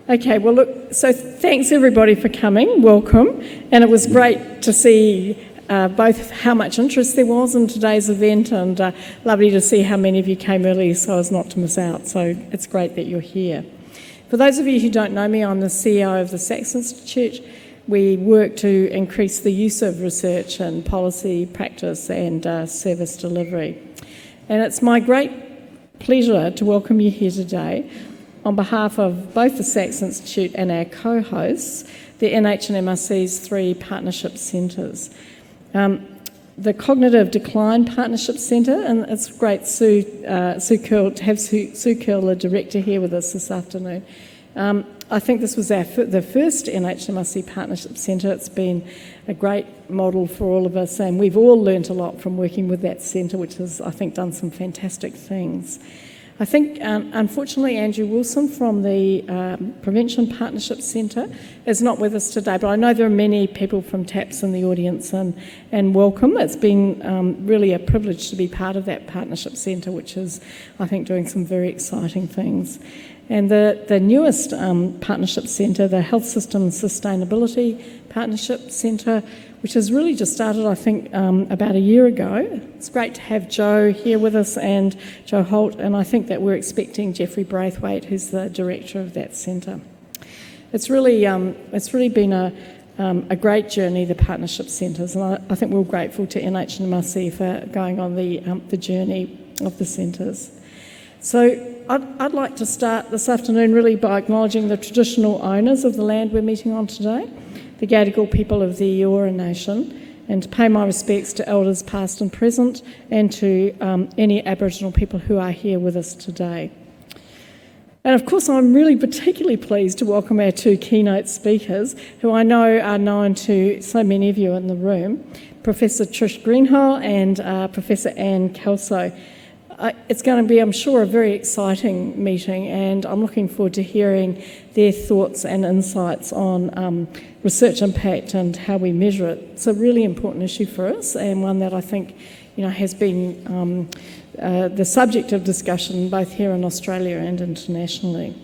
Okay, well look, so thanks everybody for coming, welcome, and it was great to see both how much interest there was in today's event and lovely to see how many of you came early so as not to miss out, so it's great that you're here. For those of you who don't know me, I'm the CEO of the Sax Institute. We work to increase the use of research and policy, practice and service delivery. And it's my great pleasure to welcome you here today on behalf of both the Sax Institute and our co-hosts, the NHMRC's 3 partnership centres. The Cognitive Decline Partnership Centre, and it's great to have Sue Curl, the director, here with us this afternoon. I think this was the first NHMRC Partnership Centre. It's been a great model for all of us, and we've all learnt a lot from working with that centre, which has, I think, done some fantastic things. I think, unfortunately, Andrew Wilson from the Prevention Partnership Centre is not with us today, but I know there are many people from TAPS in the audience, and welcome. It's been really a privilege to be part of that Partnership Centre, which is, I think, doing some very exciting things. And the newest Partnership Centre, the Health System Sustainability Partnership Centre, which has really just started, I think, about a year ago. It's great to have Joe here with us and Joe Holt, and I think that we're expecting Jeffrey Braithwaite, who's the director of that centre. It's really been a great journey, the partnership centres, and I think we're grateful to NHMRC for going on the journey of the centres. So I'd like to start this afternoon really by acknowledging the traditional owners of the land we're meeting on today, the Gadigal people of the Eora Nation, and to pay my respects to elders past and present and to any Aboriginal people who are here with us today. And of course I'm really particularly pleased to welcome our 2 keynote speakers who I know are known to so many of you in the room, Professor Trish Greenhalgh and Professor Anne Kelso. It's going to be, I'm sure, a very exciting meeting, and I'm looking forward to hearing their thoughts and insights on research impact and how we measure it. It's a really important issue for us, and one that I think, has been the subject of discussion both here in Australia and internationally.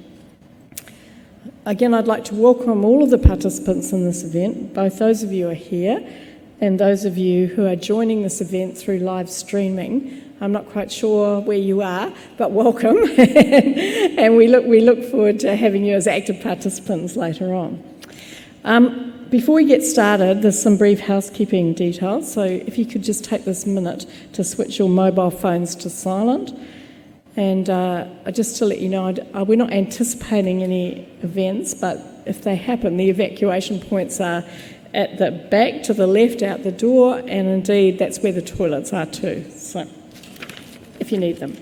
Again, I'd like to welcome all of the participants in this event, both those of you who are here and those of you who are joining this event through live streaming. I'm not quite sure where you are, but welcome, and we look forward to having you as active participants later on. Before we get started, there's some brief housekeeping details, so if you could just take this minute to switch your mobile phones to silent. And just to let you know, we're not anticipating any events, but if they happen, the evacuation points are at the back to the left out the door, and indeed that's where the toilets are too, so if you need them.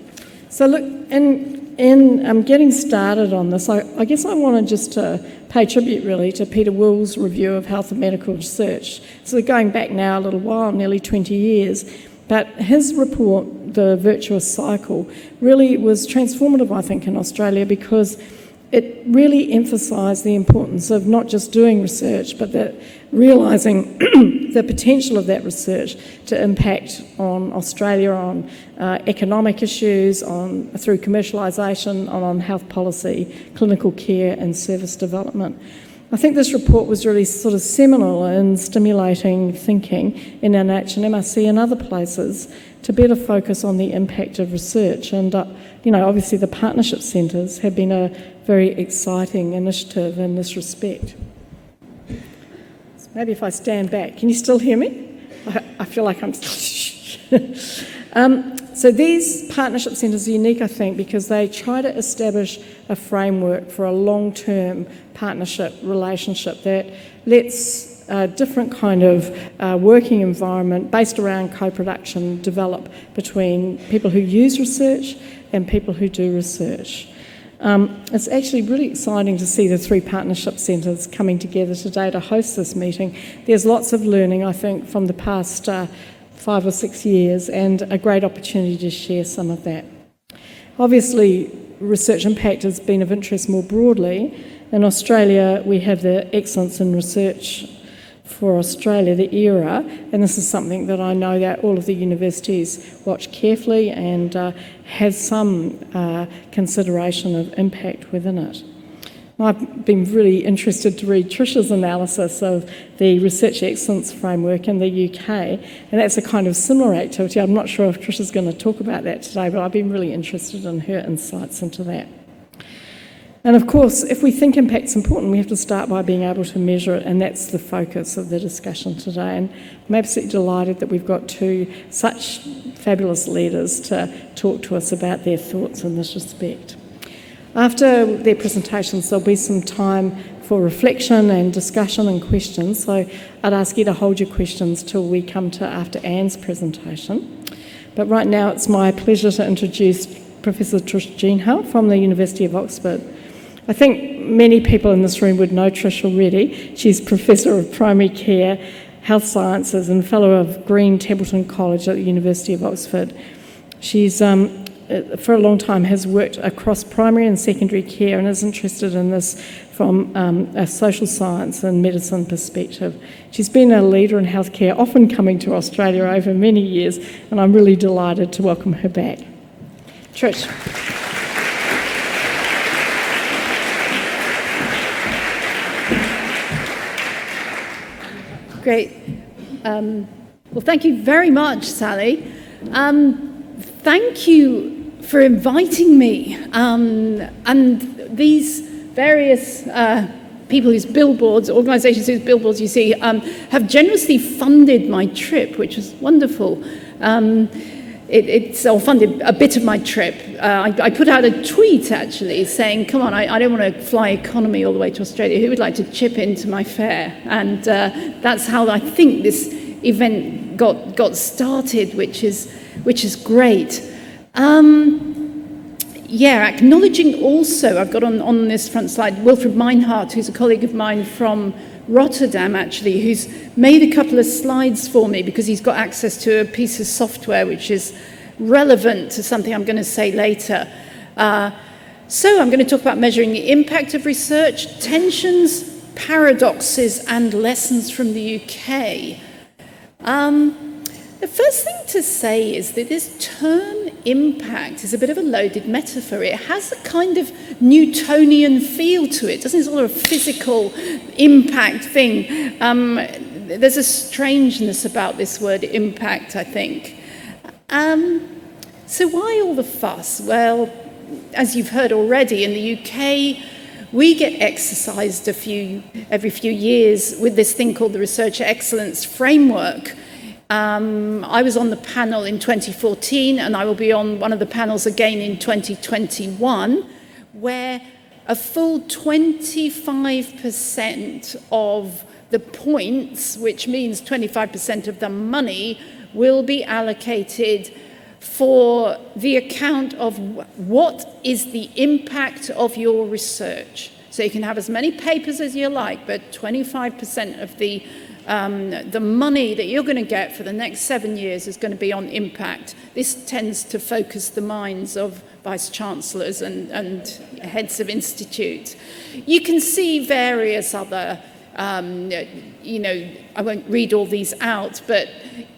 So look, in getting started on this, I guess I wanted just to pay tribute really to Peter Will's review of health and medical research. So going back now a little while, nearly 20 years, but his report, The Virtuous Cycle, really was transformative, I think, in Australia, because it really emphasised the importance of not just doing research, but that realising the potential of that research to impact on Australia, on economic issues, through commercialisation, on health policy, clinical care and service development. I think this report was really sort of seminal in stimulating thinking in NHMRC and other places to better focus on the impact of research. And, obviously the partnership centres have been a very exciting initiative in this respect. So maybe if I stand back, can you still hear me? I feel like I'm... So these partnership centres are unique, I think, because they try to establish a framework for a long-term partnership relationship that lets a different kind of working environment based around co-production develop between people who use research and people who do research. It's actually really exciting to see the 3 partnership centres coming together today to host this meeting. There's lots of learning, I think, from the past 5 or 6 years, and a great opportunity to share some of that. Obviously, research impact has been of interest more broadly. In Australia, we have the Excellence in Research for Australia, the ERA, and this is something that I know that all of the universities watch carefully and have some consideration of impact within it. I've been really interested to read Trish's analysis of the Research Excellence Framework in the UK, and that's a kind of similar activity. I'm not sure if Trish is going to talk about that today, but I've been really interested in her insights into that. And of course, if we think impact's important, we have to start by being able to measure it, and that's the focus of the discussion today. And I'm absolutely delighted that we've got two such fabulous leaders to talk to us about their thoughts in this respect. After their presentations, there'll be some time for reflection and discussion and questions, so I'd ask you to hold your questions till we come to after Anne's presentation. But right now, it's my pleasure to introduce Professor Trish Greenhalgh from the University of Oxford. I think many people in this room would know Trish already. She's Professor of Primary Care, Health Sciences and Fellow of Green Templeton College at the University of Oxford. She's, for a long time, has worked across primary and secondary care and is interested in this from a social science and medicine perspective. She's been a leader in healthcare, often coming to Australia over many years, and I'm really delighted to welcome her back. Trish. Great. Well, thank you very much, Sally. Thank you for inviting me. And these various people whose billboards, organisations whose billboards you see, have generously funded my trip, which was wonderful. It's all funded a bit of my trip. I put out a tweet, actually, saying, come on, I don't want to fly economy all the way to Australia. Who would like to chip into my fare? And that's how I think this event got started, which is great. Acknowledging also, I've got on this front slide, Wilfred Meinhardt, who's a colleague of mine from Rotterdam, actually, who's made a couple of slides for me because he's got access to a piece of software which is relevant to something I'm going to say later. So I'm going to talk about measuring the impact of research, tensions, paradoxes, and lessons from the UK. The first thing to say is that this term impact is a bit of a loaded metaphor. It has a kind of Newtonian feel to it, doesn't it? It's sort of a physical impact thing. There's a strangeness about this word impact, I think. So why all the fuss? Well, as you've heard already, in the UK, we get exercised every few years with this thing called the Research Excellence Framework. I was on the panel in 2014, and I will be on one of the panels again in 2021, where a full 25% of the points, which means 25% of the money, will be allocated for the account of what is the impact of your research. So you can have as many papers as you like, but 25% of the money that you're going to get for the next 7 years is going to be on impact. This tends to focus the minds of vice-chancellors and heads of institutes. You can see various other, I won't read all these out, but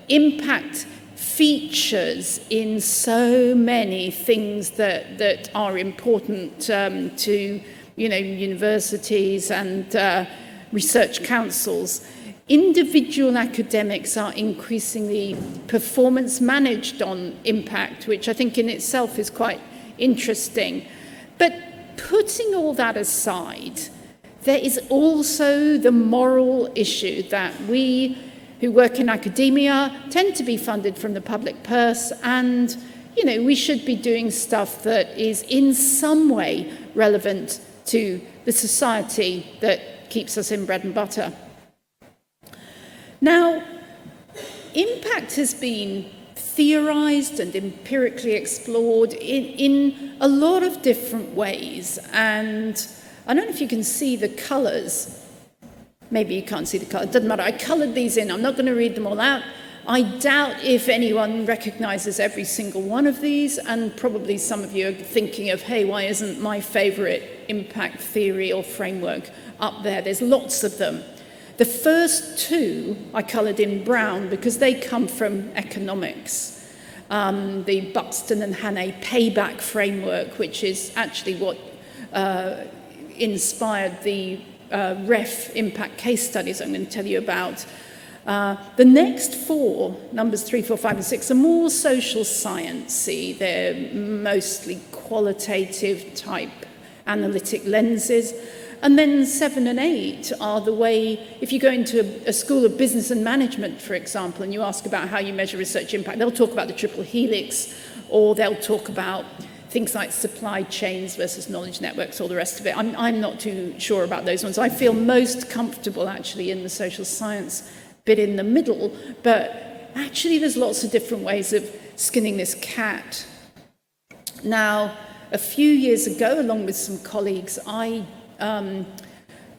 impact features in so many things that are important to, universities and research councils. Individual academics are increasingly performance managed on impact, which I think in itself is quite interesting. But putting all that aside, there is also the moral issue that we who work in academia tend to be funded from the public purse, and we should be doing stuff that is in some way relevant to the society that keeps us in bread and butter. Now, impact has been theorized and empirically explored in a lot of different ways, and I don't know if you can see the colors. Maybe you can't see the color, it doesn't matter. I colored these in, I'm not going to read them all out. I doubt if anyone recognizes every single one of these, and probably some of you are thinking of, hey, why isn't my favorite impact theory or framework up there? There's lots of them. The first two I coloured in brown because they come from economics. The Buxton and Hannay payback framework, which is actually what inspired the REF impact case studies I'm going to tell you about. The next four, numbers 3, 4, 5, and 6, are more social science-y. They're mostly qualitative type analytic lenses. And then 7 and 8 are the way, if you go into a school of business and management, for example, and you ask about how you measure research impact, they'll talk about the triple helix, or they'll talk about things like supply chains versus knowledge networks, all the rest of it. I'm not too sure about those ones. I feel most comfortable actually in the social science bit in the middle, but actually there's lots of different ways of skinning this cat. Now, a few years ago, along with some colleagues, I,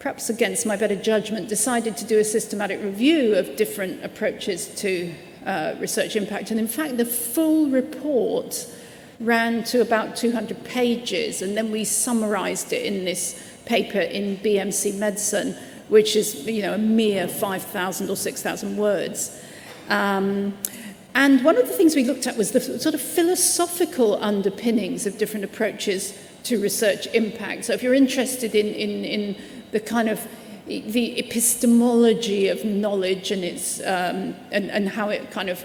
perhaps against my better judgment, decided to do a systematic review of different approaches to research impact. And in fact, the full report ran to about 200 pages, and then we summarized it in this paper in BMC Medicine, which is, a mere 5,000 or 6,000 words. And one of the things we looked at was the sort of philosophical underpinnings of different approaches to research impact. So if you're interested in the kind of the epistemology of knowledge and its and how it kind of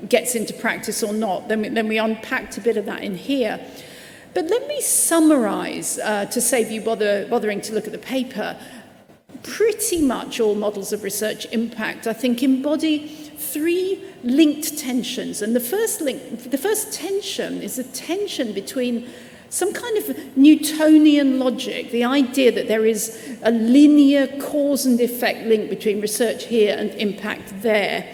gets into practice or not, then we unpacked a bit of that in here. But let me summarize, to save you bothering to look at the paper. Pretty much all models of research impact, I think, embody 3 linked tensions. And the first tension is a tension between some kind of Newtonian logic, the idea that there is a linear cause and effect link between research here and impact there,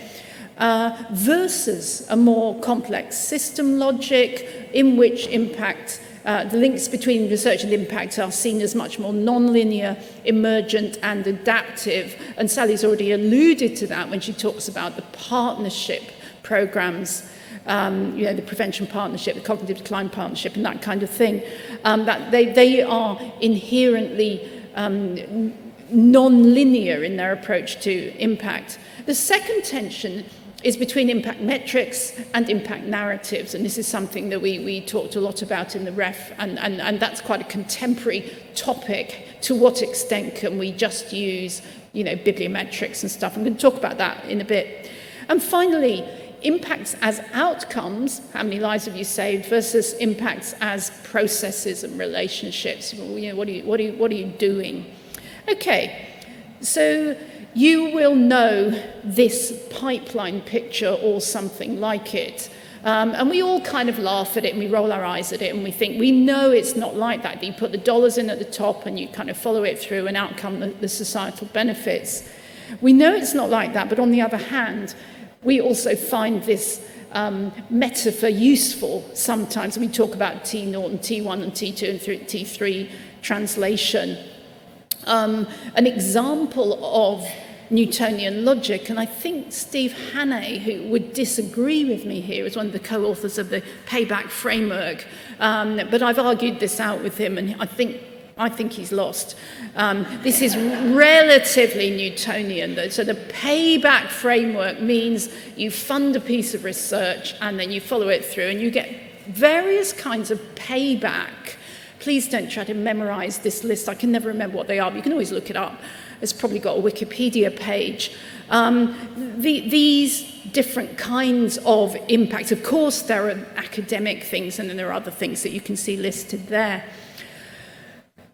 versus a more complex system logic in which impact, the links between research and impact are seen as much more non-linear, emergent, and adaptive. And Sally's already alluded to that when she talks about the partnership programs, the prevention partnership, the cognitive decline partnership, and that kind of thing. That they are inherently non-linear in their approach to impact. The second tension is between impact metrics and impact narratives, and this is something that we talked a lot about in the REF, and that's quite a contemporary topic. To what extent can we just use, bibliometrics and stuff? I'm going to talk about that in a bit. And finally, impacts as outcomes, how many lives have you saved, versus impacts as processes and relationships. What are you doing? Okay, so you will know this pipeline picture or something like it. And we all kind of laugh at it and we roll our eyes at it and we think, we know it's not like that. You put the dollars in at the top and you kind of follow it through and out come the societal benefits. We know it's not like that, but on the other hand, we also find this metaphor useful sometimes. We talk about T0 and T1 and T2 and T3 translation. An example of Newtonian logic, and I think Steve Hannay, who would disagree with me here, is one of the co-authors of the payback framework, but I've argued this out with him, and I think he's lost. This is relatively Newtonian, though. So the payback framework means you fund a piece of research and then you follow it through and you get various kinds of payback. Please don't try to memorize this list. I can never remember what they are, but you can always look it up. It's probably got a Wikipedia page. These different kinds of impacts, of course, there are academic things and then there are other things that you can see listed there.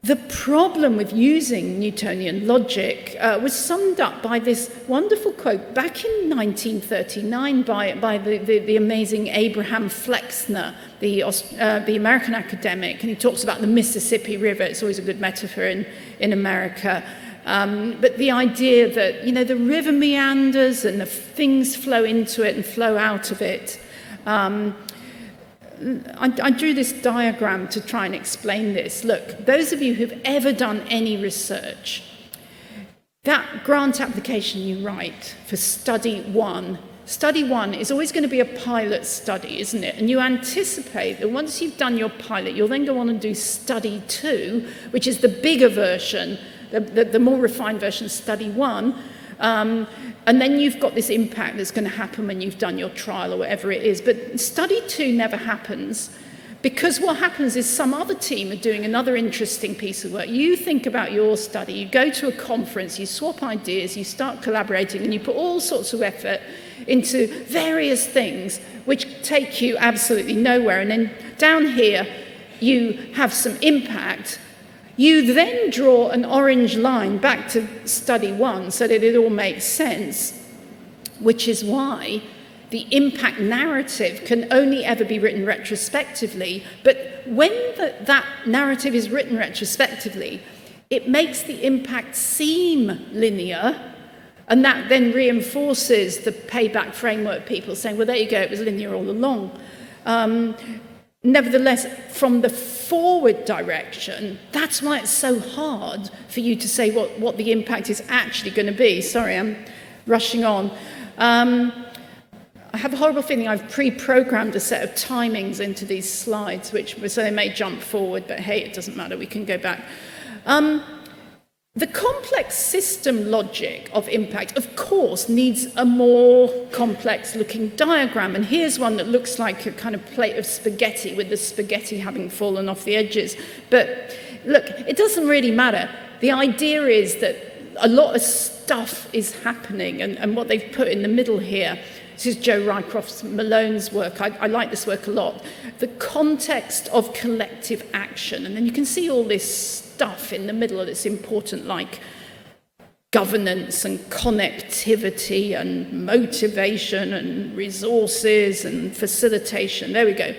The problem with using Newtonian logic was summed up by this wonderful quote back in 1939 by the amazing Abraham Flexner, the American academic, and he talks about the Mississippi River. It's always a good metaphor in America. But the idea that, the river meanders and the things flow into it and flow out of it. I drew this diagram to try and explain this. Look, those of you who've ever done any research, that grant application you write for study one is always going to be a pilot study, isn't it? And you anticipate that once you've done your pilot, you'll then go on and do study 2, which is the bigger version, the more refined version of study 1. And then you've got this impact that's going to happen when you've done your trial or whatever it is. But study 2 never happens Because what happens is some other team are doing another interesting piece of work. You think about your study, you go to a conference, you swap ideas, you start collaborating, and you put all sorts of effort into various things which take you absolutely nowhere. And then down here, you have some impact. You then draw an orange line back to study one so that it all makes sense, which is why the impact narrative can only ever be written retrospectively. But when that narrative is written retrospectively, it makes the impact seem linear, and that then reinforces the payback framework people saying, well, there you go, it was linear all along. Nevertheless, from the forward direction, that's why it's so hard for you to say what the impact is actually going to be. Sorry, I'm rushing on. I have a horrible feeling I've pre-programmed a set of timings into these slides, so they may jump forward, but hey, it doesn't matter, we can go back. The complex system logic of impact, of course, needs a more complex looking diagram. And here's one that looks like a kind of plate of spaghetti with the spaghetti having fallen off the edges. But look, it doesn't really matter. The idea is that a lot of stuff is happening, and what they've put in the middle here, this is Joe Rycroft Malone's work. I like this work a lot. The context of collective action. And then you can see all this stuff in the middle that's important, like governance and connectivity and motivation and resources and facilitation. There we go.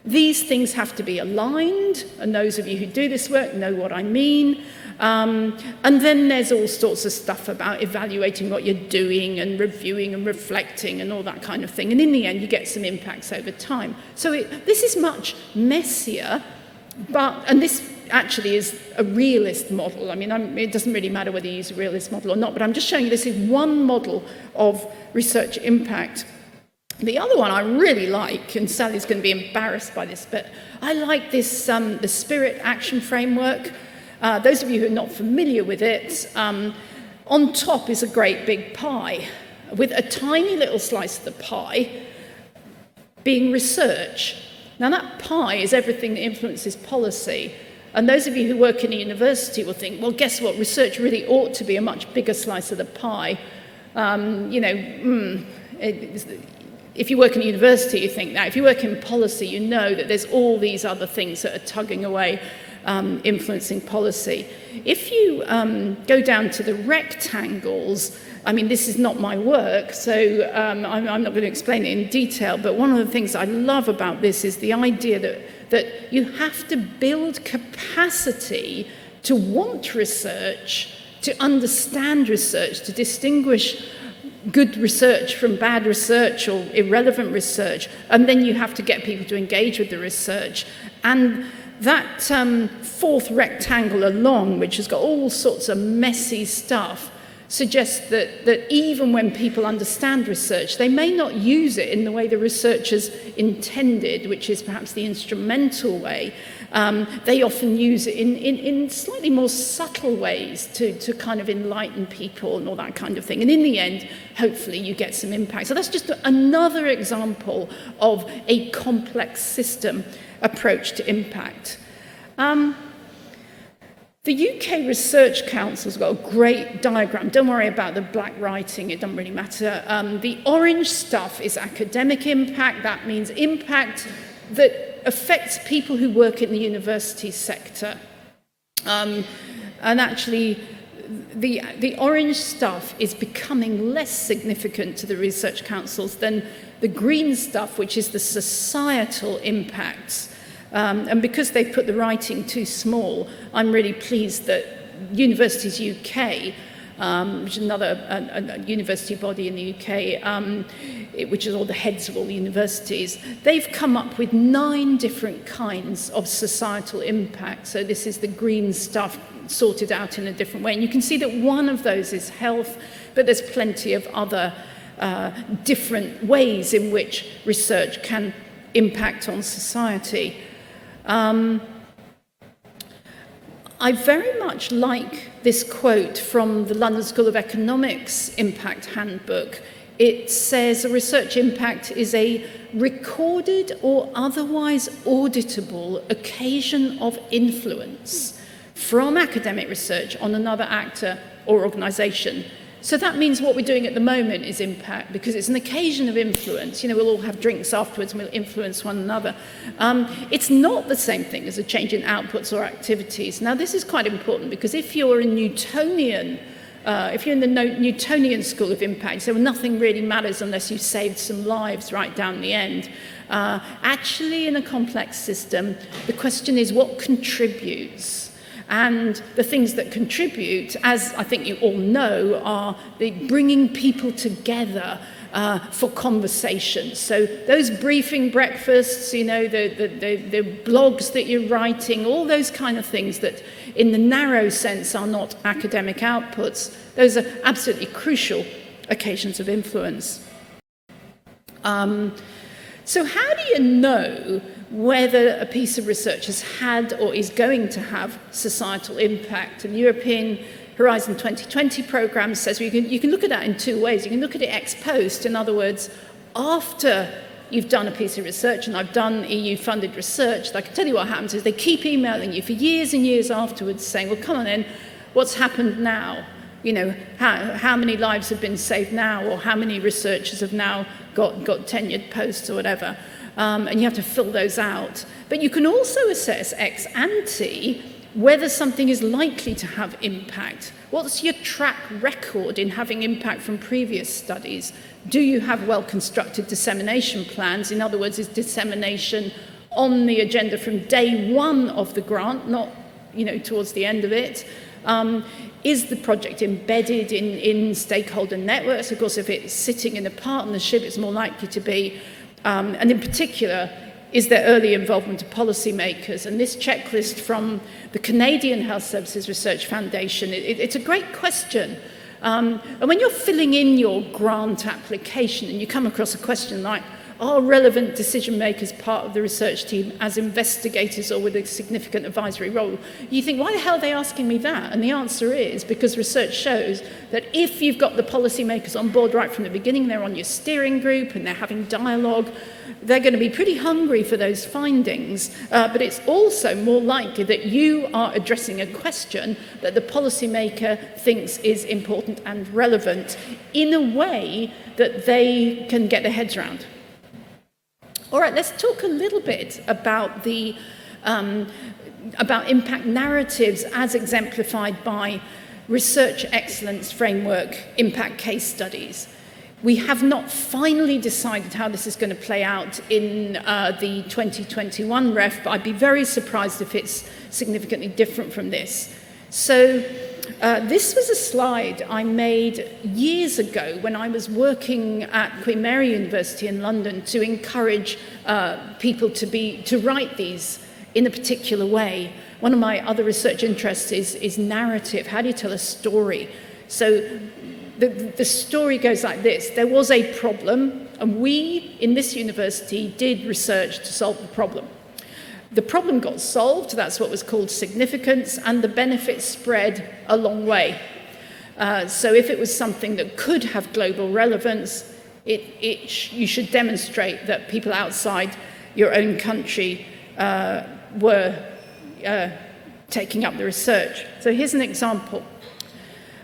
These things have to be aligned, and those of you who do this work know what I mean. And then there's all sorts of stuff about evaluating what you're doing and reviewing and reflecting and all that kind of thing. And in the end, you get some impacts over time. So this is much messier, and this actually is a realist model. I mean, it doesn't really matter whether you use a realist model or not, but I'm just showing you this is one model of research impact. The other one I really like, and Sally's going to be embarrassed by this, but I like this, the Spirit Action Framework. Those of you who are not familiar with it, on top is a great big pie, with a tiny little slice of the pie being research. Now that pie is everything that influences policy. And those of you who work in a university will think, well, guess what? Research really ought to be a much bigger slice of the pie. If you work in a university, you think that. If you work in policy, you know that there's all these other things that are tugging away, influencing policy. If you go down to the rectangles, I mean, this is not my work, so I'm not going to explain it in detail, but one of the things I love about this is the idea that you have to build capacity to want research, to understand research, to distinguish good research from bad research or irrelevant research, and then you have to get people to engage with the research. And that fourth rectangle along, which has got all sorts of messy stuff, suggests that even when people understand research, they may not use it in the way the researchers intended, which is perhaps the instrumental way. They often use it in slightly more subtle ways to kind of enlighten people and all that kind of thing. And in the end, hopefully you get some impact. So that's just another example of a complex system approach to impact. The UK Research Council's got a great diagram. Don't worry about the black writing, it doesn't really matter. The orange stuff is academic impact. That means impact that affects people who work in the university sector. And actually, the orange stuff is becoming less significant to the research councils than the green stuff, which is the societal impacts. And because they've put the writing too small, I'm really pleased that Universities UK, which is another a university body in the UK, which is all the heads of all the universities, they've come up with 9 different kinds of societal impact. So this is the green stuff sorted out in a different way. And you can see that one of those is health, but there's plenty of other different ways in which research can impact on society. I very much like this quote from the London School of Economics Impact Handbook. it says a research impact is a recorded or otherwise auditable occasion of influence from academic research on another actor or organisation. So that means what we're doing at the moment is impact, because it's an occasion of influence. You know, we'll all have drinks afterwards and we'll influence one another. It's not the same thing as a change in outputs or activities. Now, this is quite important, because if you're in Newtonian, if you're in the Newtonian school of impact, so nothing really matters unless you've saved some lives right down the end. Actually, in a complex system, the question is what contributes. And the things that contribute, as I think you all know, are the bringing people together for conversation. So those briefing breakfasts, you know, the blogs that you're writing, all those kind of things that in the narrow sense are not academic outputs, those are absolutely crucial occasions of influence. So how do you know whether a piece of research has had or is going to have societal impact? And European Horizon 2020 programme says you can look at that in two ways. You can look at it ex post, in other words, after you've done a piece of research, and I've done EU-funded research, I can tell you what happens is they keep emailing you for years and years afterwards saying, well, come on then, what's happened now? You know, how many lives have been saved now, or how many researchers have now got tenured posts or whatever. And you have to fill those out. But you can also assess ex ante whether something is likely to have impact. What's your track record in having impact from previous studies? Do you have well-constructed dissemination plans? In other words, is dissemination on the agenda from day one of the grant, not, you know, towards the end of it? Is the project embedded in stakeholder networks? Of course, if it's sitting in a partnership, it's more likely to be. And in particular, is there early involvement of policymakers? And this checklist from the Canadian Health Services Research Foundation, it's a great question. And when you're filling in your grant application and you come across a question like, are relevant decision makers part of the research team as investigators or with a significant advisory role? You think, why the hell are they asking me that? And the answer is because research shows that if you've got the policymakers on board right from the beginning, they're on your steering group and they're having dialogue, they're going to be pretty hungry for those findings. But it's also more likely that you are addressing a question that the policymaker thinks is important and relevant in a way that they can get their heads around. All right, let's talk a little bit about the about impact narratives as exemplified by research excellence framework impact case studies. We have not finally decided how this is going to play out in the 2021 ref, but I'd be very surprised if it's significantly different from this. So this was a slide I made years ago when I was working at Queen Mary University in London to encourage people to write these in a particular way. One of my other research interests is narrative. How do you tell a story? So the story goes like this. There was a problem, and we in this university did research to solve the problem. The problem got solved, that's what was called significance, and the benefits spread a long way. So if it was something that could have global relevance, you should demonstrate that people outside your own country were taking up the research. So here's an example.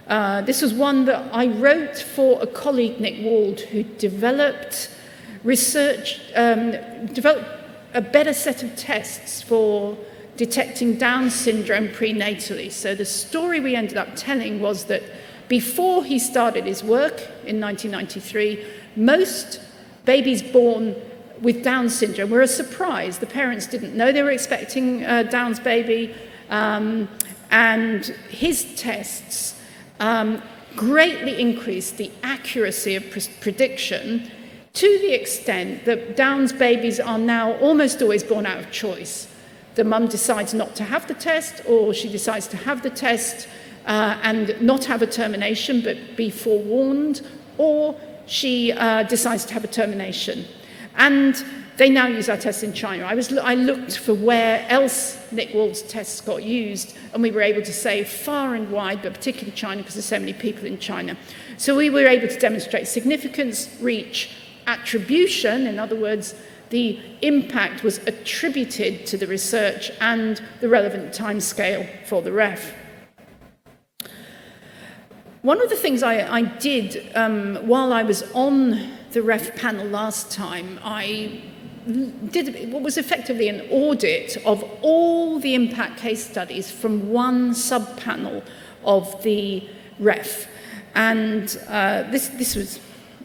This was one that I wrote for a colleague, Nick Wald, who developed a better set of tests for detecting Down syndrome prenatally. So the story we ended up telling was that before he started his work in 1993, most babies born with Down syndrome were a surprise. The parents didn't know they were expecting a Down's baby, and his tests greatly increased the accuracy of prediction, to the extent that Down's babies are now almost always born out of choice. The mum decides not to have the test, or she decides to have the test and not have a termination but be forewarned, or she decides to have a termination. And they now use our tests in China. I looked for where else Nick Wald's tests got used, and we were able to say far and wide, but particularly China, because there's so many people in China. So we were able to demonstrate significance, reach, attribution. In other words, the impact was attributed to the research and the relevant timescale for the ref. One of the things I did while I was on the ref panel last time, I did what was effectively an audit of all the impact case studies from one sub-panel of the ref. And this was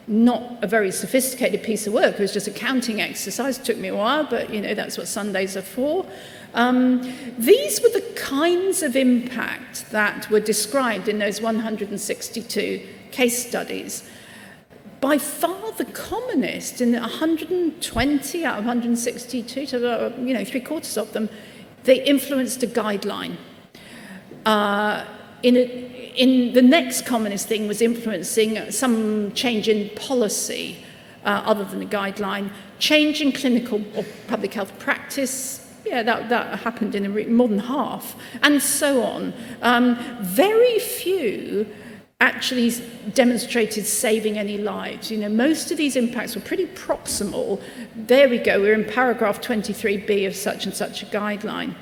not a very sophisticated piece of work. It was just a counting exercise. It took me a while, but that's what Sundays are for. These were the kinds of impact that were described in those 162 case studies. By far the commonest, in 120 out of 162, so 3/4 of them, they influenced a guideline. In the next commonest thing was influencing some change in policy other than a guideline, change in clinical or public health practice. Yeah, that happened in more than half, and so on. Very few actually demonstrated saving any lives. Most of these impacts were pretty proximal. There we go, we're in paragraph 23B of such and such a guideline.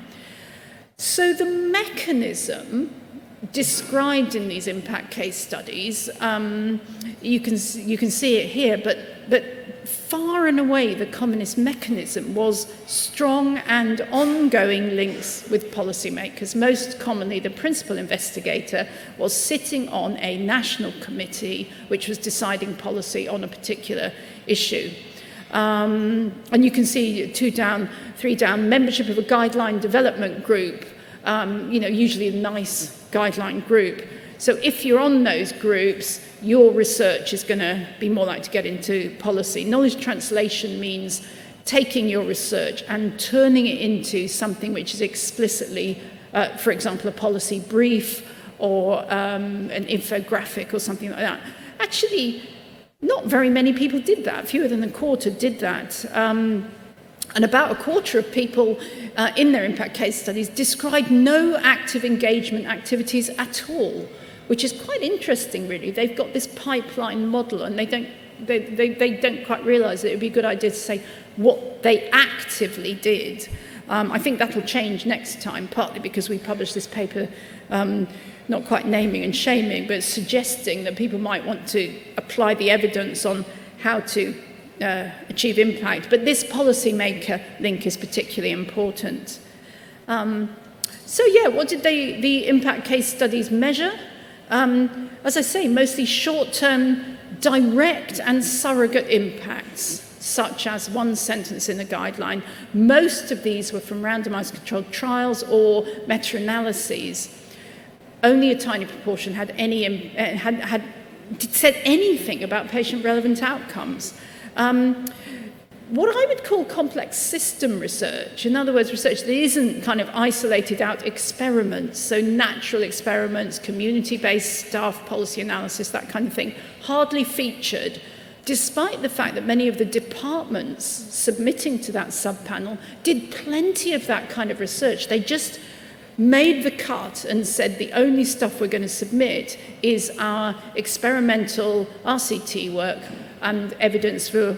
So the mechanism described in these impact case studies, you can see it here, but far and away the commonest mechanism was strong and ongoing links with policymakers. Most commonly, the principal investigator was sitting on a national committee which was deciding policy on a particular issue. And you can see 2 down, 3 down, membership of a guideline development group, usually a nice guideline group. So if you're on those groups, your research is going to be more likely to get into policy. Knowledge translation means taking your research and turning it into something which is explicitly, for example, a policy brief or an infographic or something like that. Actually, not very many people did that. Fewer than a quarter did that. And about a quarter of people in their impact case studies described no active engagement activities at all, which is quite interesting, really. They've got this pipeline model, and they don't quite realise that it would be a good idea to say what they actively did. I think that'll change next time, partly because we published this paper, not quite naming and shaming, but suggesting that people might want to apply the evidence on how to achieve impact. But this policymaker link is particularly important. What did the impact case studies measure? As I say, mostly short-term direct and surrogate impacts, such as one sentence in a guideline. Most of these were from randomized controlled trials or meta-analyses. Only a tiny proportion had said anything about patient-relevant outcomes. What I would call complex system research, in other words, research that isn't kind of isolated out experiments, so natural experiments, community-based staff policy analysis, that kind of thing, hardly featured, despite the fact that many of the departments submitting to that sub-panel did plenty of that kind of research. They just made the cut and said the only stuff we're going to submit is our experimental RCT work and evidence for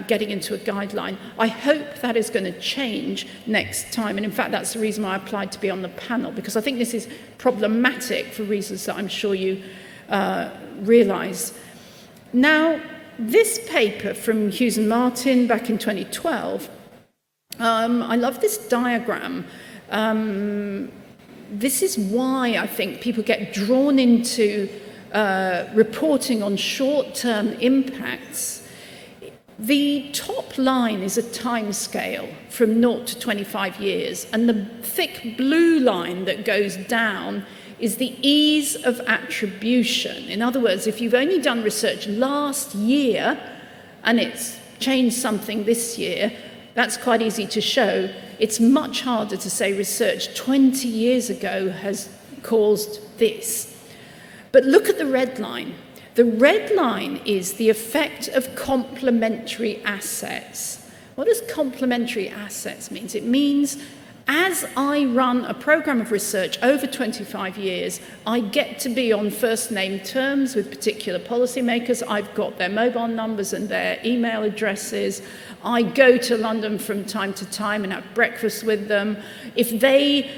getting into a guideline. I hope that is going to change next time. And in fact, that's the reason why I applied to be on the panel, because I think this is problematic for reasons that I'm sure you realise. Now, this paper from Hughes and Martin back in 2012, I love this diagram. This is why I think people get drawn into reporting on short-term impacts. The top line is a time scale from 0 to 25 years, and the thick blue line that goes down is the ease of attribution. In other words, if you've only done research last year and it's changed something this year, that's quite easy to show. It's much harder to say research 20 years ago has caused this. But look at the red line. The red line is the effect of complementary assets. What does complementary assets mean? It means as I run a program of research over 25 years, I get to be on first name terms with particular policymakers. I've got their mobile numbers and their email addresses. I go to London from time to time and have breakfast with them. If they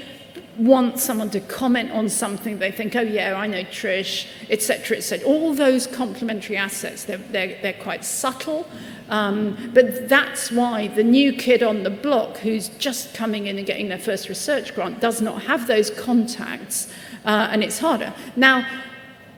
want someone to comment on something, they think, oh yeah, I know Trish, etc., etc. All those complementary assets, they're quite subtle, but that's why the new kid on the block who's just coming in and getting their first research grant does not have those contacts, and it's harder. Now,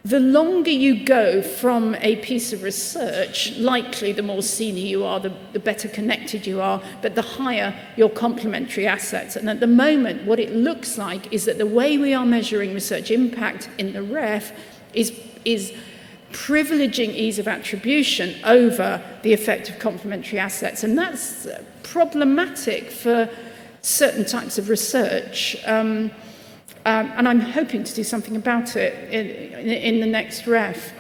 the longer you go from a piece of research, likely the more senior you are, the better connected you are, but the higher your complementary assets. And at the moment, what it looks like is that the way we are measuring research impact in the REF is privileging ease of attribution over the effect of complementary assets. And that's problematic for certain types of research. And I'm hoping to do something about it in the next REF.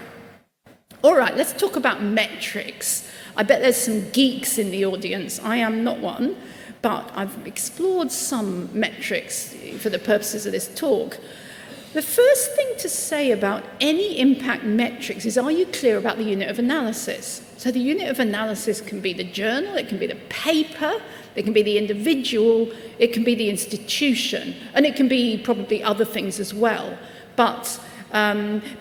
All right, let's talk about metrics. I bet there's some geeks in the audience. I am not one, but I've explored some metrics for the purposes of this talk. The first thing to say about any impact metrics is, are you clear about the unit of analysis? So the unit of analysis can be the journal, it can be the paper, it can be the individual, it can be the institution, and it can be probably other things as well. But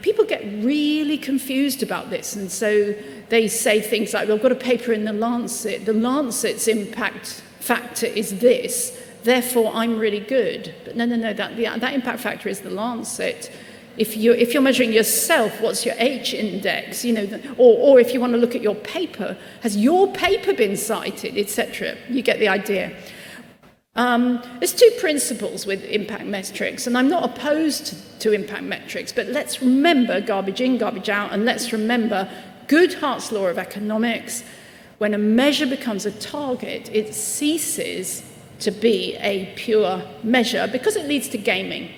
people get really confused about this, and so they say things like, well, I've got a paper in the Lancet. The Lancet's impact factor is this, therefore I'm really good. But no, that impact factor is the Lancet. If you're measuring yourself, what's your H index? Or if you want to look at your paper, has your paper been cited, etc.? You get the idea. There's two principles with impact metrics, and I'm not opposed to impact metrics, but let's remember garbage in, garbage out, and let's remember Goodhart's law of economics. When a measure becomes a target, it ceases to be a pure measure because it leads to gaming.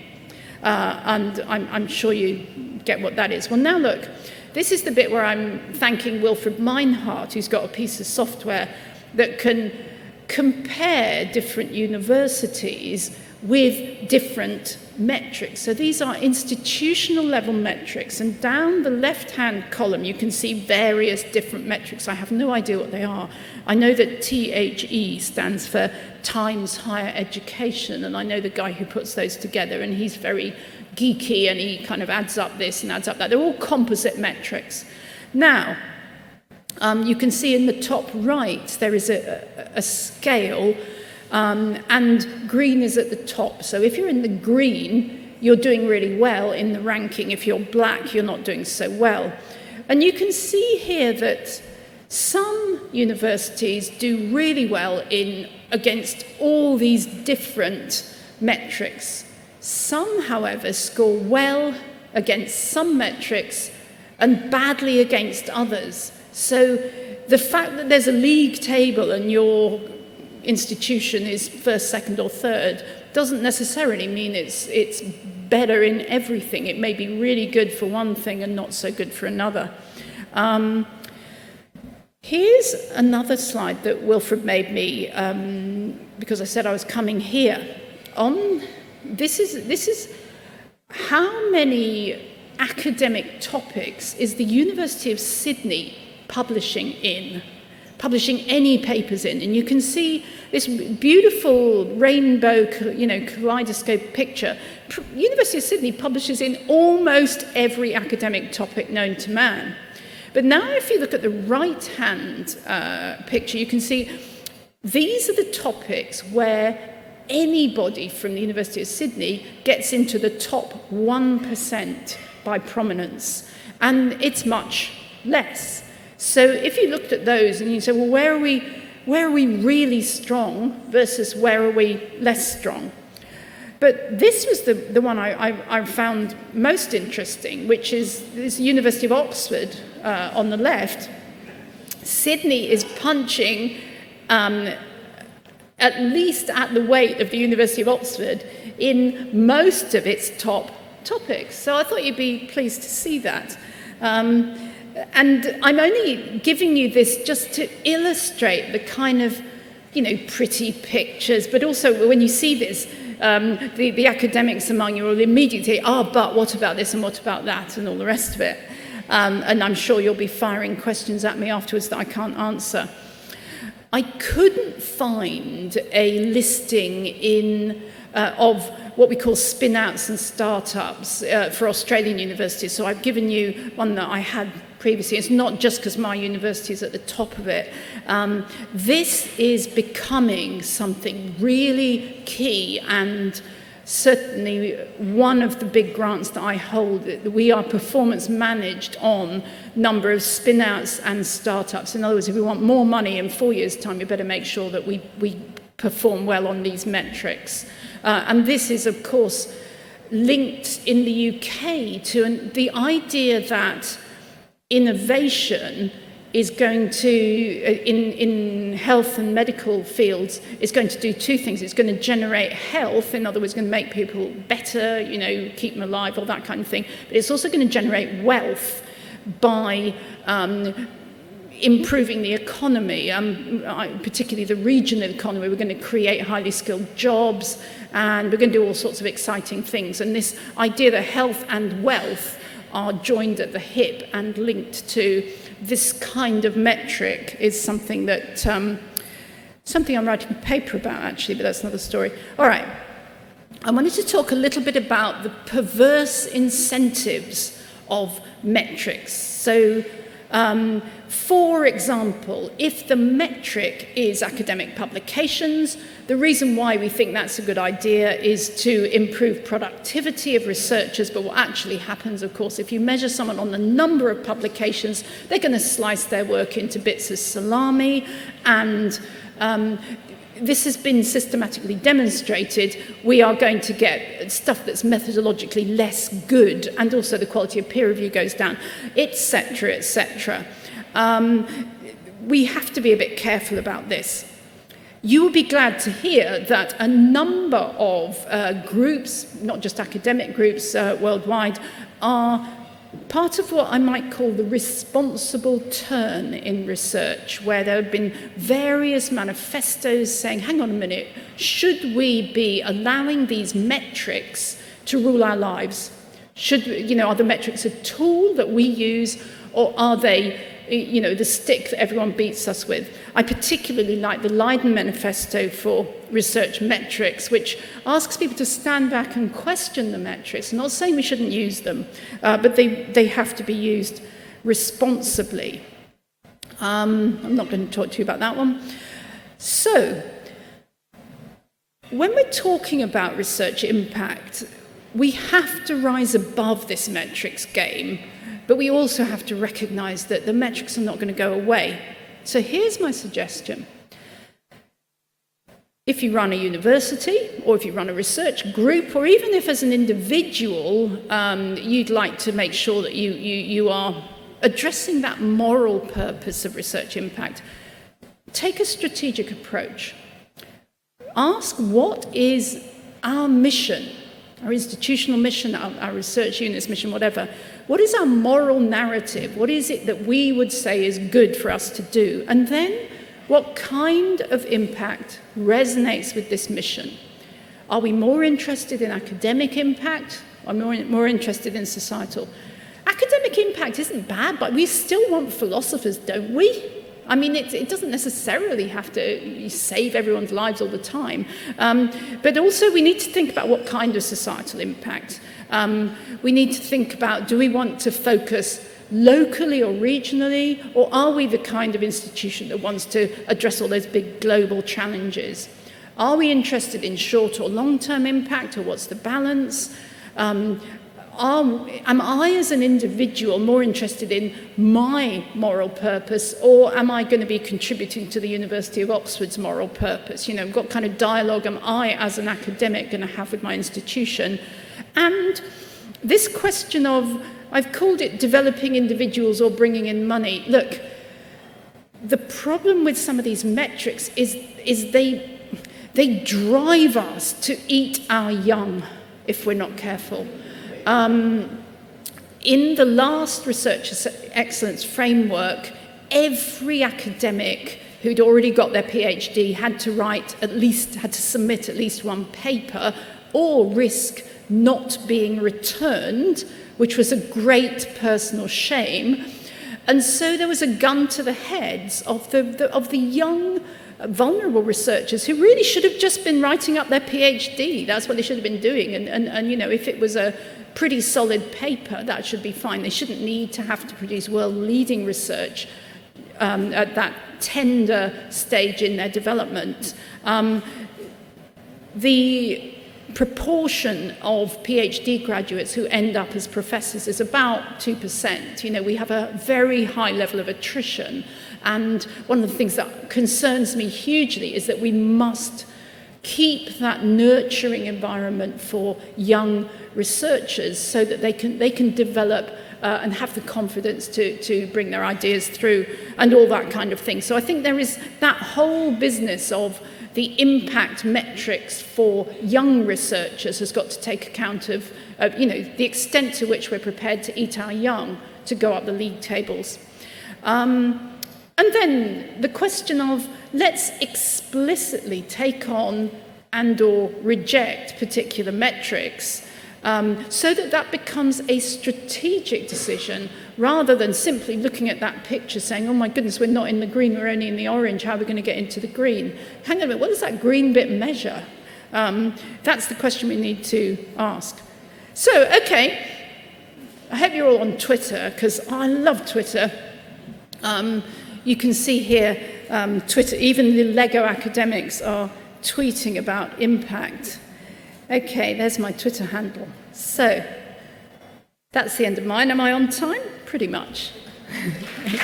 And I'm sure you get what that is. Well, now look, this is the bit where I'm thanking Wilfred Meinhardt, who's got a piece of software that can compare different universities with different metrics. So these are institutional level metrics, and down the left-hand column you can see various different metrics. I have no idea what they are. I know that THE stands for Times Higher Education, and I know the guy who puts those together, and he's very geeky, and he kind of adds up this and adds up that. They're all composite metrics. Now, you can see in the top right there is a scale, and green is at the top. So if you're in the green, you're doing really well in the ranking. If you're black, you're not doing so well. And you can see here that some universities do really well against all these different metrics. Some, however, score well against some metrics and badly against others. So the fact that there's a league table and your institution is first, second, or third doesn't necessarily mean it's better in everything. It may be really good for one thing and not so good for another. Here's another slide that Wilfred made me because I said I was coming here. This is how many academic topics is the University of Sydney publishing any papers in, and you can see this beautiful rainbow, kaleidoscope picture. University of Sydney publishes in almost every academic topic known to man. But now if you look at the right-hand picture, you can see these are the topics where anybody from the University of Sydney gets into the top 1% by prominence, and it's much less. So if you looked at those and you say, well, where are we really strong versus where are we less strong? But this was the one I found most interesting, which is this University of Oxford on the left. Sydney is punching at least at the weight of the University of Oxford in most of its top topics. So I thought you'd be pleased to see that. And I'm only giving you this just to illustrate the kind of, pretty pictures, but also when you see this, the academics among you will immediately say, but what about this and what about that and all the rest of it. And I'm sure you'll be firing questions at me afterwards that I can't answer. I couldn't find a listing of what we call spin-outs and startups for Australian universities. So I've given you one that I had previously. It's not just because my university is at the top of it. This is becoming something really key, and certainly one of the big grants that I hold. We are performance managed on number of spin-outs and startups. In other words, if we want more money in 4 years' time, we better make sure that we perform well on these metrics. And this is, of course, linked in the UK to the idea that innovation is going to, in health and medical fields, is going to do two things. It's going to generate health, in other words, going to make people better, keep them alive, all that kind of thing. But it's also going to generate wealth by improving the economy, particularly the regional economy. We're going to create highly skilled jobs, and we're going to do all sorts of exciting things. And this idea that health and wealth are joined at the hip and linked to this kind of metric is something that something I'm writing a paper about, actually, but that's another story. All right. I wanted to talk a little bit about the perverse incentives of metrics. So, for example, if the metric is academic publications, the reason why we think that's a good idea is to improve productivity of researchers. But what actually happens, of course, if you measure someone on the number of publications, they're going to slice their work into bits of salami, and this has been systematically demonstrated. We are going to get stuff that's methodologically less good, and also the quality of peer review goes down, etc., etc. We have to be a bit careful about this. You will be glad to hear that a number of groups, not just academic groups worldwide, are part of what I might call the responsible turn in research, where there have been various manifestos saying, hang on a minute, should we be allowing these metrics to rule our lives? Are the metrics a tool that we use, or are they the stick that everyone beats us with? I particularly like the Leiden Manifesto for Research Metrics, which asks people to stand back and question the metrics. I'm not saying we shouldn't use them, but they have to be used responsibly. I'm not going to talk to you about that one. So, when we're talking about research impact, we have to rise above this metrics game. But we also have to recognize that the metrics are not going to go away. So here's my suggestion. If you run a university, or if you run a research group, or even if as an individual you'd like to make sure that you are addressing that moral purpose of research impact, take a strategic approach. Ask, what is our mission? Our institutional mission, our research unit's mission, whatever. What is our moral narrative? What is it that we would say is good for us to do? And then, what kind of impact resonates with this mission? Are we more interested in academic impact, or more interested in societal? Academic impact isn't bad, but we still want philosophers, don't we? I mean, it doesn't necessarily have to save everyone's lives all the time. But also we need to think about what kind of societal impact. We need to think about, do we want to focus locally or regionally, or are we the kind of institution that wants to address all those big global challenges? Are we interested in short or long-term impact, or what's the balance? Am I, as an individual, more interested in my moral purpose, or am I going to be contributing to the University of Oxford's moral purpose? What kind of dialogue am I, as an academic, going to have with my institution? And this question of, I've called it developing individuals or bringing in money. Look, the problem with some of these metrics is they drive us to eat our young if we're not careful. in the last Research Excellence Framework, every academic who'd already got their PhD had to submit at least one paper or risk not being returned, which was a great personal shame. And so there was a gun to the heads of the young, vulnerable researchers who really should have just been writing up their PhD. That's what they should have been doing. And you know, if it was a pretty solid paper, that should be fine. They shouldn't need to have to produce world-leading research at that tender stage in their development. The proportion of PhD graduates who end up as professors is about 2%. You know, we have a very high level of attrition, and one of the things that concerns me hugely is that we must keep that nurturing environment for young researchers so that they can develop and have the confidence to bring their ideas through and all that kind of thing. So I think there is that whole business of the impact metrics for young researchers has got to take account of you know, the extent to which we're prepared to eat our young to go up the league tables. And then the question of let's explicitly take on and or reject particular metrics so that becomes a strategic decision rather than simply looking at that picture saying, oh my goodness, we're not in the green, we're only in the orange, how are we going to get into the green? Hang on a minute, what does that green bit measure? That's the question we need to ask. So, okay, I hope you're all on Twitter, because I love Twitter. You can see here, Twitter, even the Lego academics are tweeting about impact. Okay, there's my Twitter handle. So, that's the end of mine. Am I on time? Pretty much. Okay.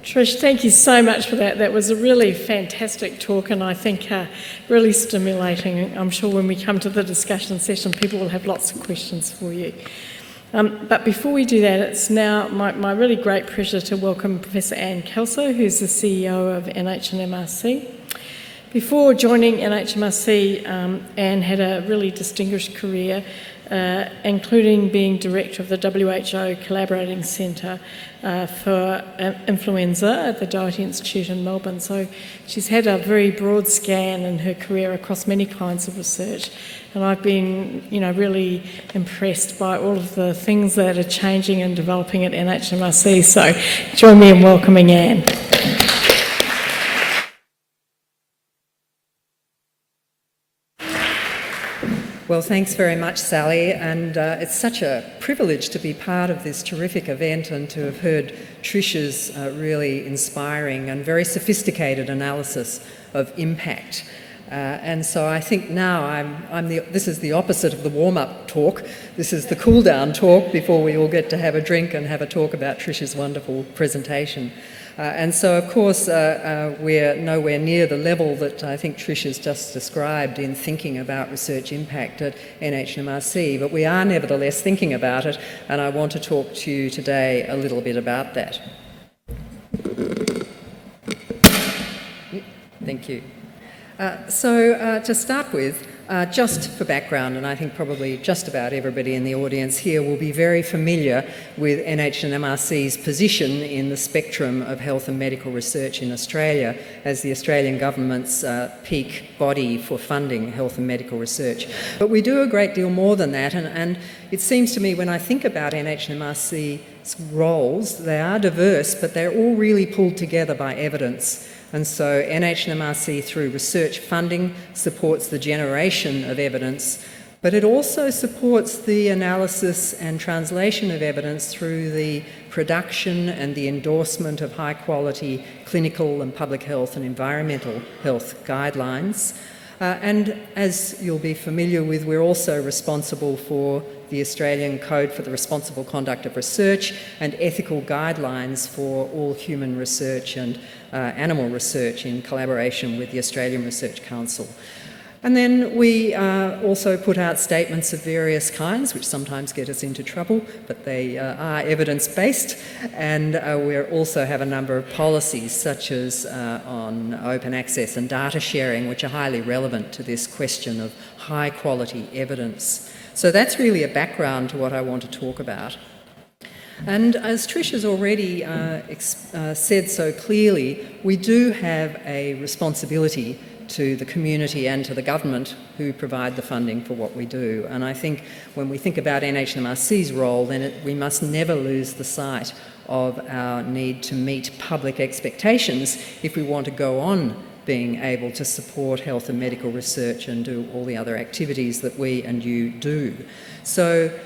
Trish, thank you so much for that. That was a really fantastic talk, and I think really stimulating. I'm sure when we come to the discussion session, people will have lots of questions for you. But before we do that, it's now my really great pleasure to welcome Professor Anne Kelso, who's the CEO of NHMRC. Before joining NHMRC, Anne had a really distinguished career, including being director of the WHO Collaborating Centre for Influenza at the Doherty Institute in Melbourne. So she's had a very broad scan in her career across many kinds of research. And I've been, really impressed by all of the things that are changing and developing at NHMRC. So join me in welcoming Anne. Well, thanks very much, Sally, and it's such a privilege to be part of this terrific event and to have heard Trish's really inspiring and very sophisticated analysis of impact. And so I think now this is the opposite of the warm-up talk. This is the cool-down talk before we all get to have a drink and have a talk about Trish's wonderful presentation. And so, of course, we're nowhere near the level that I think Trish has just described in thinking about research impact at NHMRC, but we are nevertheless thinking about it, and I want to talk to you today a little bit about that. Thank you. So to start with, just for background, and I think probably just about everybody in the audience here will be very familiar with NHMRC's position in the spectrum of health and medical research in Australia as the Australian government's peak body for funding health and medical research. But we do a great deal more than that, and it seems to me when I think about NHMRC's roles, they are diverse, but they're all really pulled together by evidence. And so NHMRC, through research funding, supports the generation of evidence, but it also supports the analysis and translation of evidence through the production and the endorsement of high-quality clinical and public health and environmental health guidelines. And as you'll be familiar with, we're also responsible for the Australian Code for the Responsible Conduct of Research and ethical guidelines for all human research and animal research in collaboration with the Australian Research Council. And then we also put out statements of various kinds, which sometimes get us into trouble, but they are evidence-based. And we also have a number of policies, such as on open access and data sharing, which are highly relevant to this question of high-quality evidence. So that's really a background to what I want to talk about. And as Trish has already said so clearly, we do have a responsibility to the community and to the government who provide the funding for what we do. And I think when we think about NHMRC's role, then we must never lose the sight of our need to meet public expectations if we want to go on being able to support health and medical research and do all the other activities that we and you do. So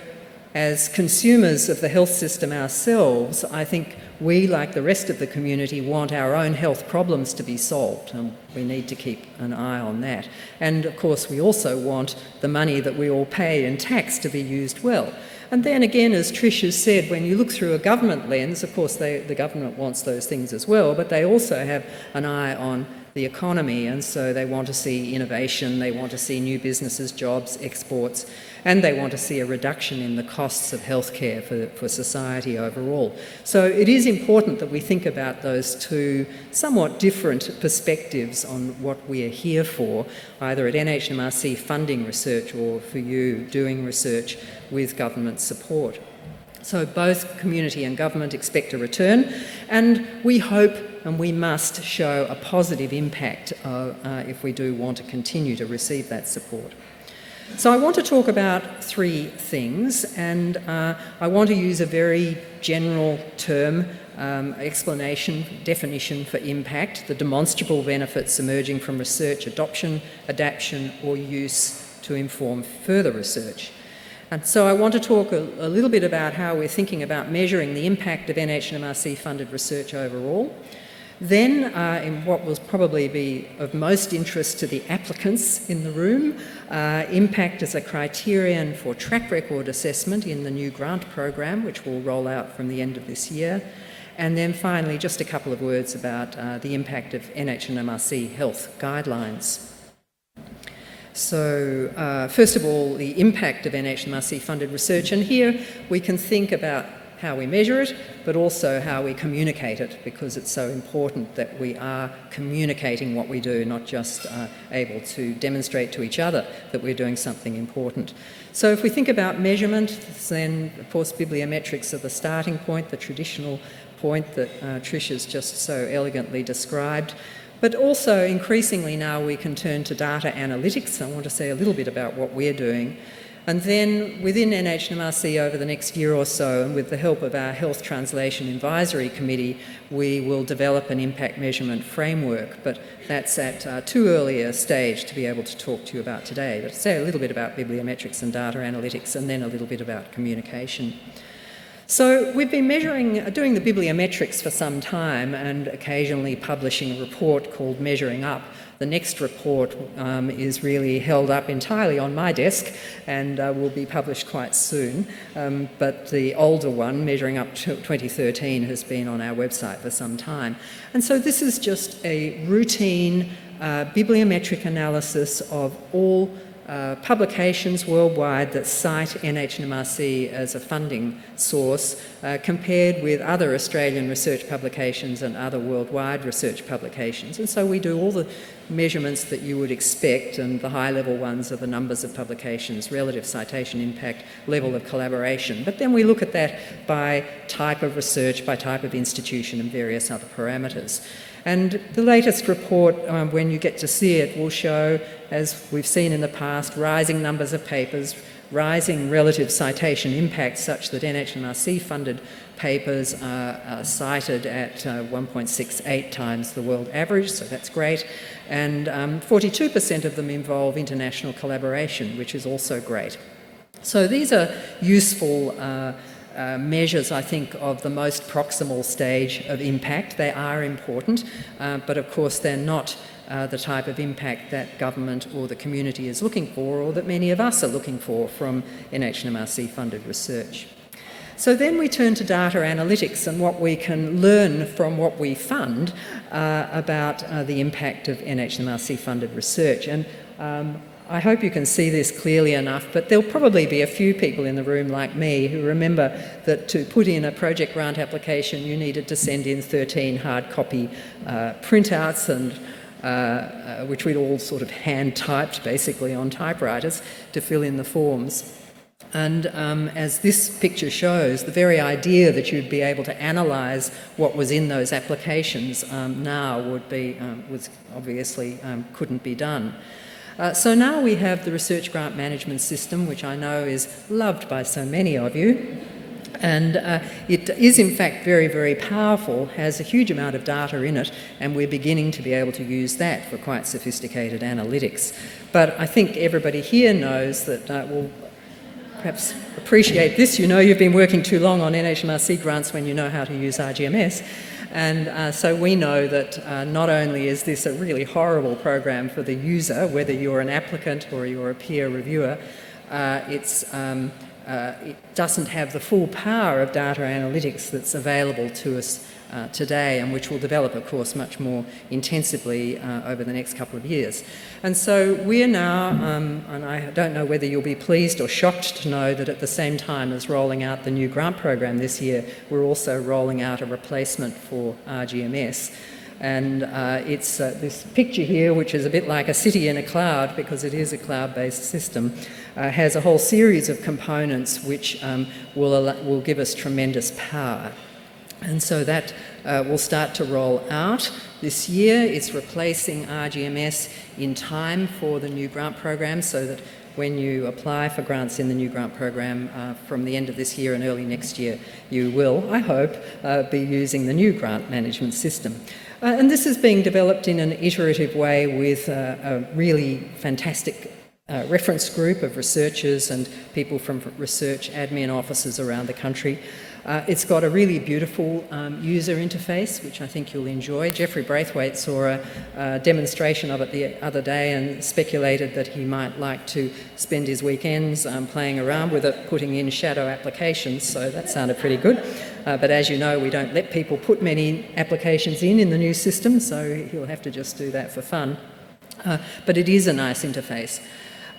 as consumers of the health system ourselves, I think we, like the rest of the community, want our own health problems to be solved, and we need to keep an eye on that. And of course, we also want the money that we all pay in tax to be used well. And then again, as Trish has said, when you look through a government lens, of course the government wants those things as well, but they also have an eye on the economy, and so they want to see innovation, they want to see new businesses, jobs, exports, and they want to see a reduction in the costs of healthcare for society overall. So it is important that we think about those two somewhat different perspectives on what we are here for, either at NHMRC funding research or for you doing research with government support. So both community and government expect a return, and we hope and we must show a positive impact if we do want to continue to receive that support. So I want to talk about three things, and I want to use a very general term, explanation, definition for impact, the demonstrable benefits emerging from research adoption, adaptation or use to inform further research. And so I want to talk a little bit about how we're thinking about measuring the impact of NHMRC funded research overall. Then, in what will probably be of most interest to the applicants in the room, impact as a criterion for track record assessment in the new grant program, which will roll out from the end of this year. And then finally, just a couple of words about the impact of NHMRC health guidelines. So, first of all, the impact of NHMRC funded research, and here we can think about how we measure it, but also how we communicate it, because it's so important that we are communicating what we do, not just able to demonstrate to each other that we're doing something important. So if we think about measurement, then of course bibliometrics are the starting point, the traditional point that Trish has just so elegantly described. But also increasingly now we can turn to data analytics. I want to say a little bit about what we're doing. And then within NHMRC over the next year or so, and with the help of our Health Translation Advisory Committee, we will develop an impact measurement framework, but that's at too early a stage to be able to talk to you about today. But say a little bit about bibliometrics and data analytics, and then a little bit about communication. So we've been doing the bibliometrics for some time and occasionally publishing a report called Measuring Up. The next report is really held up entirely on my desk and will be published quite soon. But the older one, Measuring Up 2013, has been on our website for some time. And so this is just a routine bibliometric analysis of all publications worldwide that cite NHMRC as a funding source compared with other Australian research publications and other worldwide research publications. And so we do all the measurements that you would expect, and the high-level ones are the numbers of publications, relative citation impact, level of collaboration. But then we look at that by type of research, by type of institution and various other parameters. And the latest report, when you get to see it, will show, as we've seen in the past, rising numbers of papers, rising relative citation impact such that NHMRC-funded papers are cited at 1.68 times the world average, so that's great. And 42% of them involve international collaboration, which is also great. So these are useful measures, I think, of the most proximal stage of impact. They are important, but of course they're not the type of impact that government or the community is looking for, or that many of us are looking for from NHMRC-funded research. So then we turn to data analytics and what we can learn from what we fund about the impact of NHMRC-funded research. And I hope you can see this clearly enough, but there'll probably be a few people in the room like me who remember that to put in a project grant application you needed to send in 13 hard copy printouts, and which we'd all sort of hand typed basically on typewriters to fill in the forms. And as this picture shows, the very idea that you'd be able to analyse what was in those applications now was obviously couldn't be done. So now we have the Research Grant Management System, which I know is loved by so many of you. And it is in fact very, very powerful, has a huge amount of data in it, and we're beginning to be able to use that for quite sophisticated analytics. But I think everybody here knows that will perhaps appreciate this. You know you've been working too long on NHMRC grants when you know how to use RGMS. And so we know that not only is this a really horrible program for the user, whether you're an applicant or you're a peer reviewer, it doesn't have the full power of data analytics that's available to us today, and which will develop, of course, much more intensively over the next couple of years. And so we're now, and I don't know whether you'll be pleased or shocked to know that at the same time as rolling out the new grant program this year, we're also rolling out a replacement for RGMS. And it's this picture here, which is a bit like a city in a cloud, because it is a cloud-based system, has a whole series of components which will give us tremendous power. And so that will start to roll out this year. It's replacing RGMS in time for the new grant program, so that when you apply for grants in the new grant program from the end of this year and early next year, you will, I hope, be using the new grant management system. And this is being developed in an iterative way with a really fantastic reference group of researchers and people from research admin offices around the country. It's got a really beautiful user interface, which I think you'll enjoy. Jeffrey Braithwaite saw a demonstration of it the other day and speculated that he might like to spend his weekends playing around with it, putting in shadow applications, so that sounded pretty good. But as you know, we don't let people put many applications in the new system, so he'll have to just do that for fun. But it is a nice interface.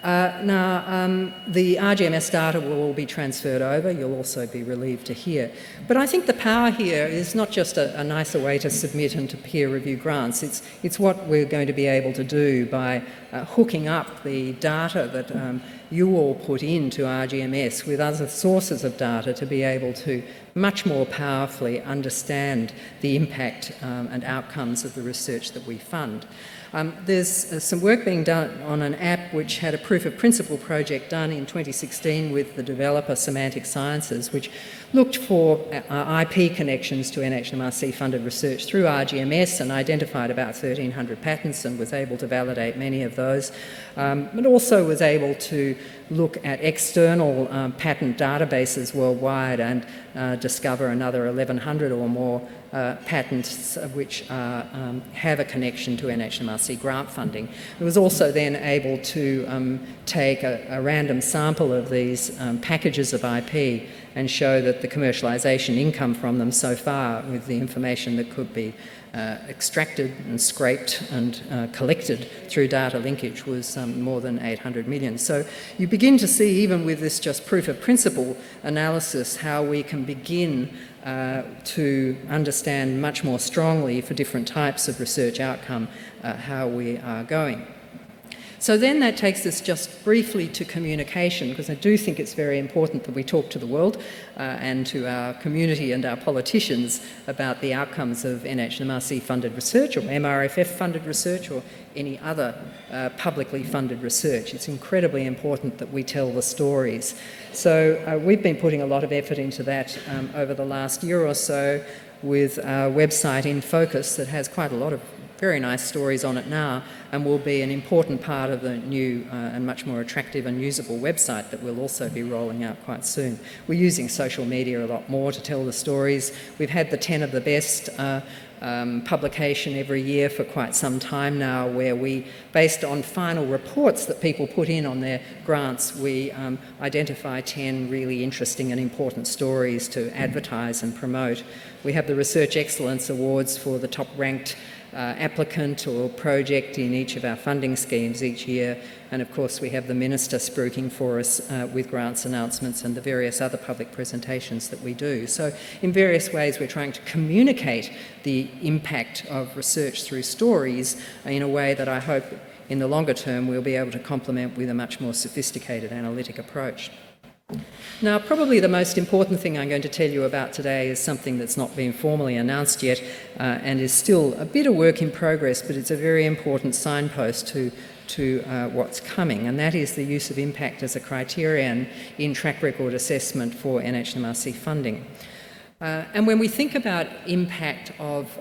Now, the RGMS data will all be transferred over. You'll also be relieved to hear. But I think the power here is not just a nicer way to submit and to peer review grants. It's what we're going to be able to do by hooking up the data that you all put into RGMS with other sources of data to be able to much more powerfully understand the impact and outcomes of the research that we fund. There's some work being done on an app which had a proof of principle project done in 2016 with the developer Semantic Sciences, which looked for IP connections to NHMRC funded research through RGMS and identified about 1,300 patents and was able to validate many of those, but also was able to look at external patent databases worldwide and discover another 1,100 or more patents which have a connection to NHMRC grant funding. It was also then able to take a random sample of these packages of IP and show that the commercialisation income from them so far, with the information that could be extracted and scraped and collected through data linkage, was more than 800 million. So you begin to see, even with this just proof of principle analysis, how we can begin to understand much more strongly for different types of research outcome how we are going. So then that takes us just briefly to communication, because I do think it's very important that we talk to the world and to our community and our politicians about the outcomes of NHMRC funded research or MRFF funded research or any other publicly funded research. It's incredibly important that we tell the stories. So we've been putting a lot of effort into that over the last year or so with our website In Focus that has quite a lot of very nice stories on it now, and will be an important part of the new and much more attractive and usable website that we'll also be rolling out quite soon. We're using social media a lot more to tell the stories. We've had the 10 of the best publication every year for quite some time now, where we, based on final reports that people put in on their grants, we identify 10 really interesting and important stories to advertise and promote. We have the Research Excellence Awards for the top-ranked applicant or project in each of our funding schemes each year, and of course we have the Minister spruiking for us with grants announcements and the various other public presentations that we do. So in various ways we're trying to communicate the impact of research through stories in a way that I hope in the longer term we'll be able to complement with a much more sophisticated analytic approach. Now, probably the most important thing I'm going to tell you about today is something that's not been formally announced yet and is still a bit of work in progress, but it's a very important signpost to what's coming, and that is the use of impact as a criterion in track record assessment for NHMRC funding. And when we think about impact of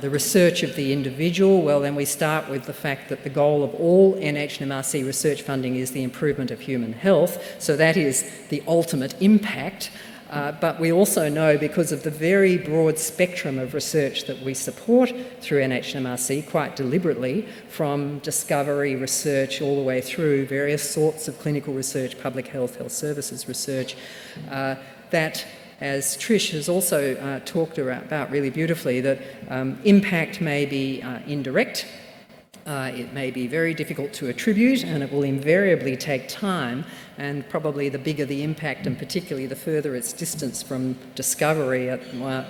the research of the individual, well, then we start with the fact that the goal of all NHMRC research funding is the improvement of human health, so that is the ultimate impact. But we also know, because of the very broad spectrum of research that we support through NHMRC, quite deliberately, from discovery research all the way through various sorts of clinical research, public health, health services research, that, as Trish has also talked about really beautifully, that impact may be indirect, it may be very difficult to attribute, and it will invariably take time, and probably the bigger the impact, and particularly the further its distance from discovery at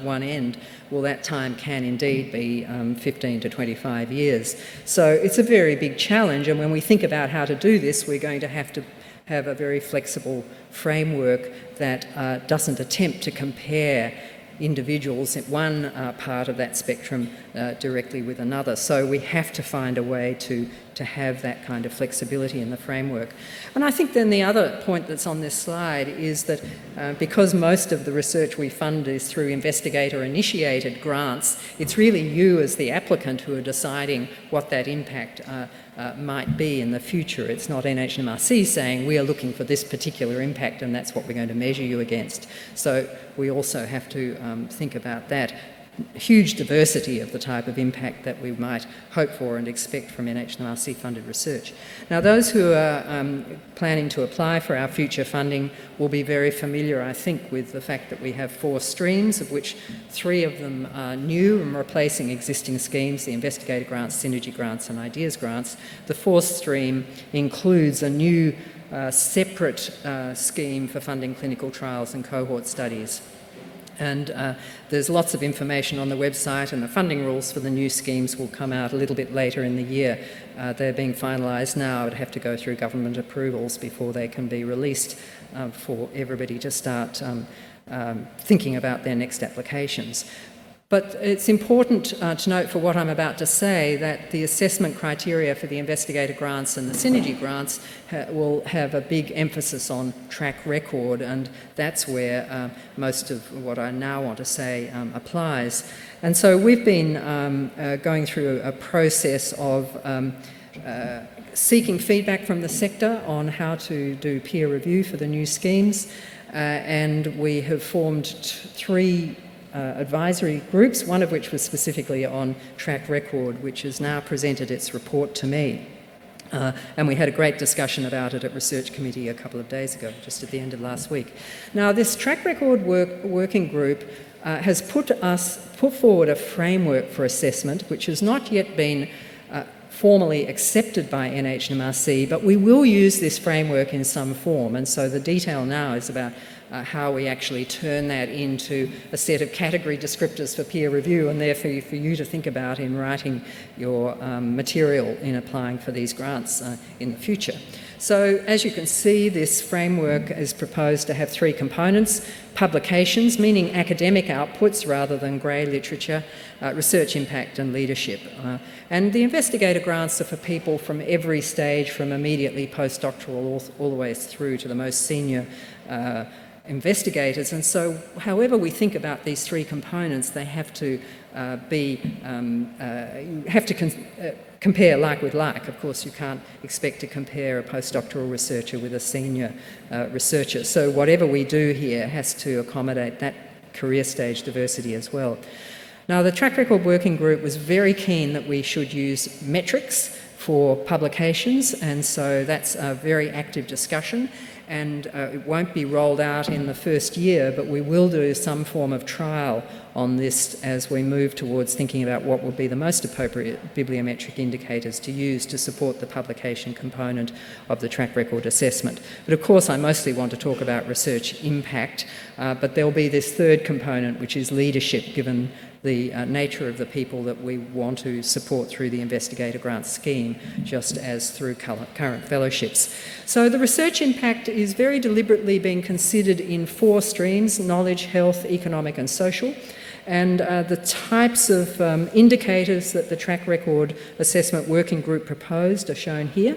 one end, well, that time can indeed be 15 to 25 years. So it's a very big challenge, and when we think about how to do this, we're going to have a very flexible framework that doesn't attempt to compare individuals at one part of that spectrum directly with another. So we have to find a way to have that kind of flexibility in the framework. And I think then the other point that's on this slide is that because most of the research we fund is through investigator-initiated grants, it's really you as the applicant who are deciding what that impact might be in the future. It's not NHMRC saying we are looking for this particular impact and that's what we're going to measure you against. So we also have to think about that huge diversity of the type of impact that we might hope for and expect from NHMRC funded research. Now, those who are planning to apply for our future funding will be very familiar, I think, with the fact that we have 4 streams, of which 3 of them are new and replacing existing schemes, the investigator grants, synergy grants and ideas grants. The 4th stream includes a new separate scheme for funding clinical trials and cohort studies. And there's lots of information on the website, and the funding rules for the new schemes will come out a little bit later in the year. They're being finalised now. I'd have to go through government approvals before they can be released for everybody to start thinking about their next applications. But it's important to note for what I'm about to say that the assessment criteria for the investigator grants and the synergy grants will have a big emphasis on track record, and that's where most of what I now want to say applies. And so we've been going through a process of seeking feedback from the sector on how to do peer review for the new schemes, and we have formed 3 advisory groups, one of which was specifically on track record, which has now presented its report to me. And we had a great discussion about it at Research Committee a couple of days ago, just at the end of last week. Now, this track record working group has put forward a framework for assessment, which has not yet been formally accepted by NHMRC, but we will use this framework in some form, and so the detail now is about how we actually turn that into a set of category descriptors for peer review, and therefore for you to think about in writing your material in applying for these grants in the future. So as you can see, this framework is proposed to have 3 components: publications, meaning academic outputs rather than grey literature, research impact and leadership. And the investigator grants are for people from every stage, from immediately postdoctoral all the way through to the most senior investigators. And so however we think about these 3 components, they have to compare like with like. Of course, you can't expect to compare a postdoctoral researcher with a senior researcher. So whatever we do here has to accommodate that career stage diversity as well. Now, the Track Record Working Group was very keen that we should use metrics for publications, and so that's a very active discussion, and it won't be rolled out in the first year, but we will do some form of trial on this as we move towards thinking about what would be the most appropriate bibliometric indicators to use to support the publication component of the track record assessment. But of course, I mostly want to talk about research impact, but there'll be this third component, which is leadership, given the nature of the people that we want to support through the investigator grant scheme, just as through current fellowships. So the research impact is very deliberately being considered in 4 streams: knowledge, health, economic and social. And the types of indicators that the Track Record Assessment Working Group proposed are shown here.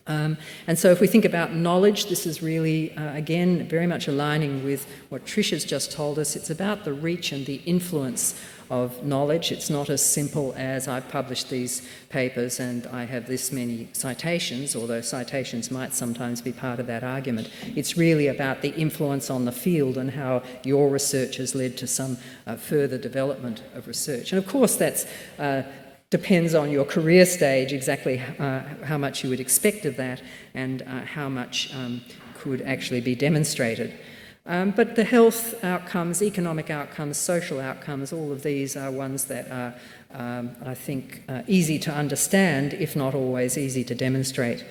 And so if we think about knowledge, this is really, again, very much aligning with what Trish has just told us. It's about the reach and the influence of knowledge. It's not as simple as I've published these papers and I have this many citations, although citations might sometimes be part of that argument. It's really about the influence on the field and how your research has led to some further development of research. And of course, that's depends on your career stage, exactly how much you would expect of that and how much could actually be demonstrated. But the health outcomes, economic outcomes, social outcomes, all of these are ones that are, I think, easy to understand, if not always easy to demonstrate.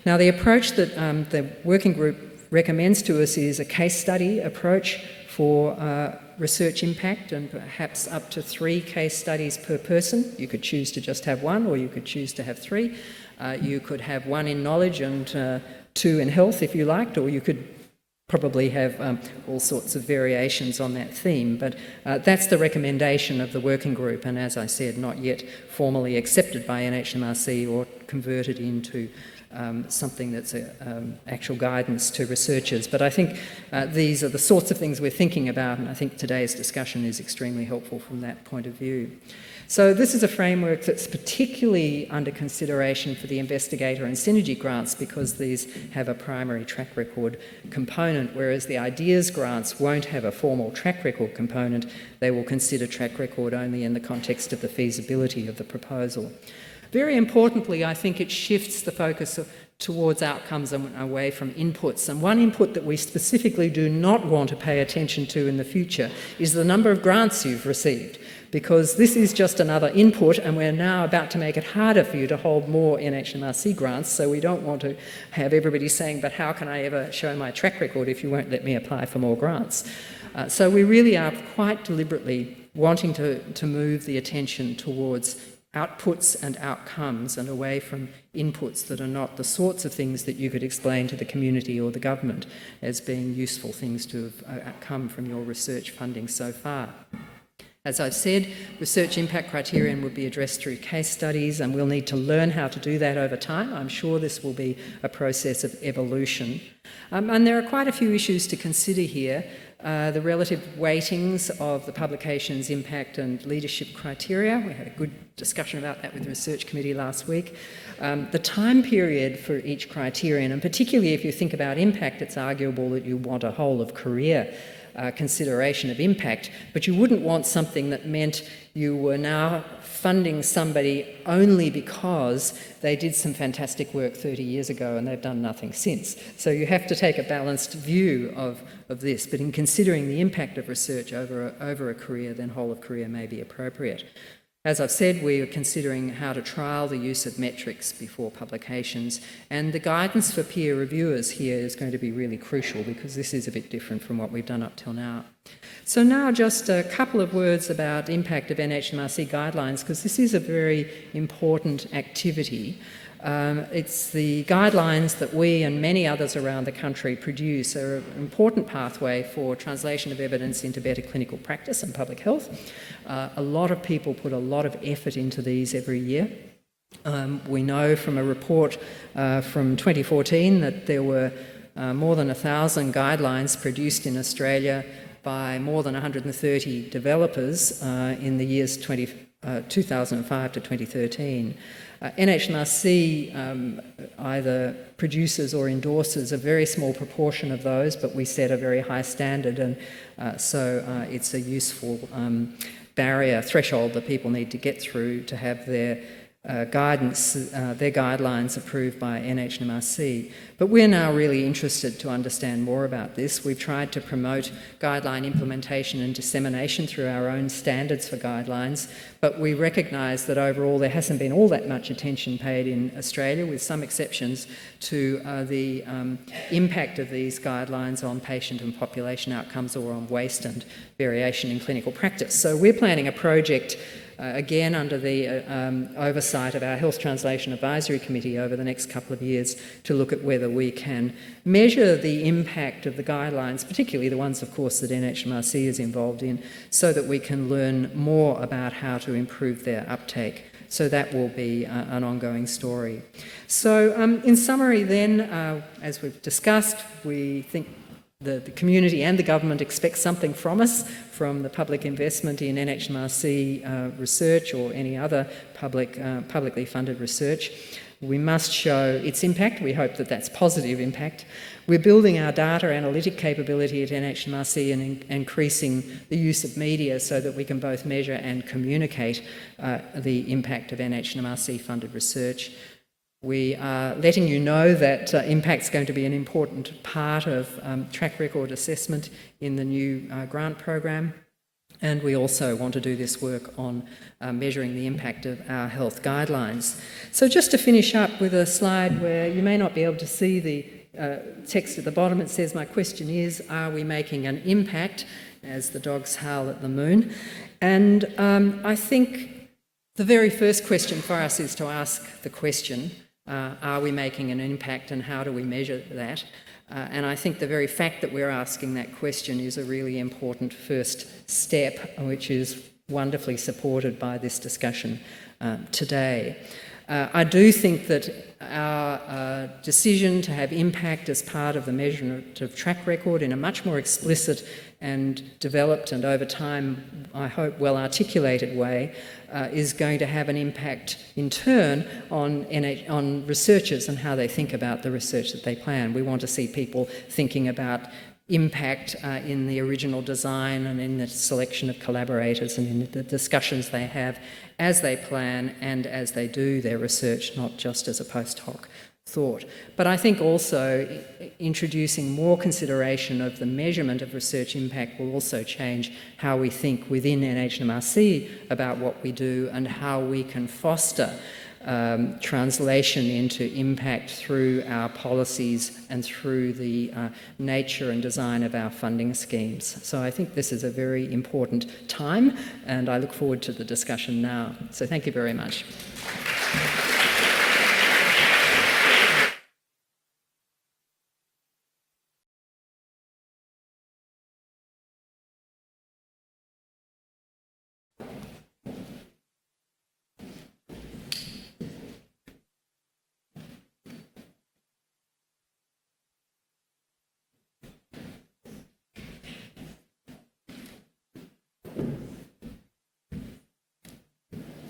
Now, the approach that the working group recommends to us is a case study approach for research impact, and perhaps up to 3 case studies per person. You could choose to just have 1, or you could choose to have 3. You could have 1 in knowledge and 2 in health if you liked, or you could probably have all sorts of variations on that theme. But that's the recommendation of the working group, and as I said, not yet formally accepted by NHMRC or converted into something that's actual guidance to researchers. But I think these are the sorts of things we're thinking about, and I think today's discussion is extremely helpful from that point of view. So this is a framework that's particularly under consideration for the investigator and synergy grants, because these have a primary track record component, whereas the ideas grants won't have a formal track record component. They will consider track record only in the context of the feasibility of the proposal. Very importantly, I think it shifts the focus towards outcomes and away from inputs. And one input that we specifically do not want to pay attention to in the future is the number of grants you've received, because this is just another input, and we're now about to make it harder for you to hold more NHMRC grants, so we don't want to have everybody saying, but how can I ever show my track record if you won't let me apply for more grants? So we really are quite deliberately wanting to move the attention towards outputs and outcomes and away from inputs that are not the sorts of things that you could explain to the community or the government as being useful things to have come from your research funding so far. As I've said, research impact criterion would be addressed through case studies, and we'll need to learn how to do that over time. I'm sure this will be a process of evolution. And there are quite a few issues to consider here. The relative weightings of the publication's impact and leadership criteria. We had a good discussion about that with the research committee last week. The time period for each criterion, and particularly if you think about impact, it's arguable that you want a whole of career consideration of impact, but you wouldn't want something that meant you were now funding somebody only because they did some fantastic work 30 years ago and they've done nothing since. So you have to take a balanced view of this, but in considering the impact of research over a career, then whole of career may be appropriate. As I've said, we are considering how to trial the use of metrics before publications, and the guidance for peer reviewers here is going to be really crucial, because this is a bit different from what we've done up till now. So now just a couple of words about impact of NHMRC guidelines, because this is a very important activity. It's the guidelines that we and many others around the country produce are an important pathway for translation of evidence into better clinical practice and public health. A lot of people put a lot of effort into these every year. We know from a report from 2014 that there were more than 1,000 guidelines produced in Australia by more than 130 developers in the years 2005 to 2013. NHMRC either produces or endorses a very small proportion of those, but we set a very high standard, and so it's a useful barrier, threshold that people need to get through to have their their guidelines approved by NHMRC. But we're now really interested to understand more about this. We've tried to promote guideline implementation and dissemination through our own standards for guidelines, but we recognise that overall there hasn't been all that much attention paid in Australia, with some exceptions, to the impact of these guidelines on patient and population outcomes, or on waste and variation in clinical practice. So we're planning a project again under the oversight of our Health Translation Advisory Committee over the next couple of years, to look at whether we can measure the impact of the guidelines, particularly the ones, of course, that NHMRC is involved in, so that we can learn more about how to improve their uptake. So that will be an ongoing story. So in summary then, as we've discussed, we think the community and the government expect something from us, from the public investment in NHMRC research or any other publicly funded research. We must show its impact. We hope that that's positive impact. We're building our data analytic capability at NHMRC and increasing the use of media so that we can both measure and communicate the impact of NHMRC funded research. We are letting you know that impact's going to be an important part of track record assessment in the new grant program, and we also want to do this work on measuring the impact of our health guidelines. So just to finish up with a slide where you may not be able to see the text at the bottom, it says, my question is, are we making an impact, as the dogs howl at the moon? And I think the very first question for us is to ask the question, are we making an impact, and how do we measure that? And I think the very fact that we're asking that question is a really important first step, which is wonderfully supported by this discussion today. I do think that our decision to have impact as part of the measurement of track record in a much more explicit and developed and over time, I hope, well-articulated way is going to have an impact in turn on researchers and how they think about the research that they plan. We want to see people thinking about impact in the original design and in the selection of collaborators and in the discussions they have as they plan and as they do their research, not just as a post hoc thought. But I think also introducing more consideration of the measurement of research impact will also change how we think within NHMRC about what we do and how we can foster translation into impact through our policies and through the nature and design of our funding schemes. So I think this is a very important time, and I look forward to the discussion now. So thank you very much.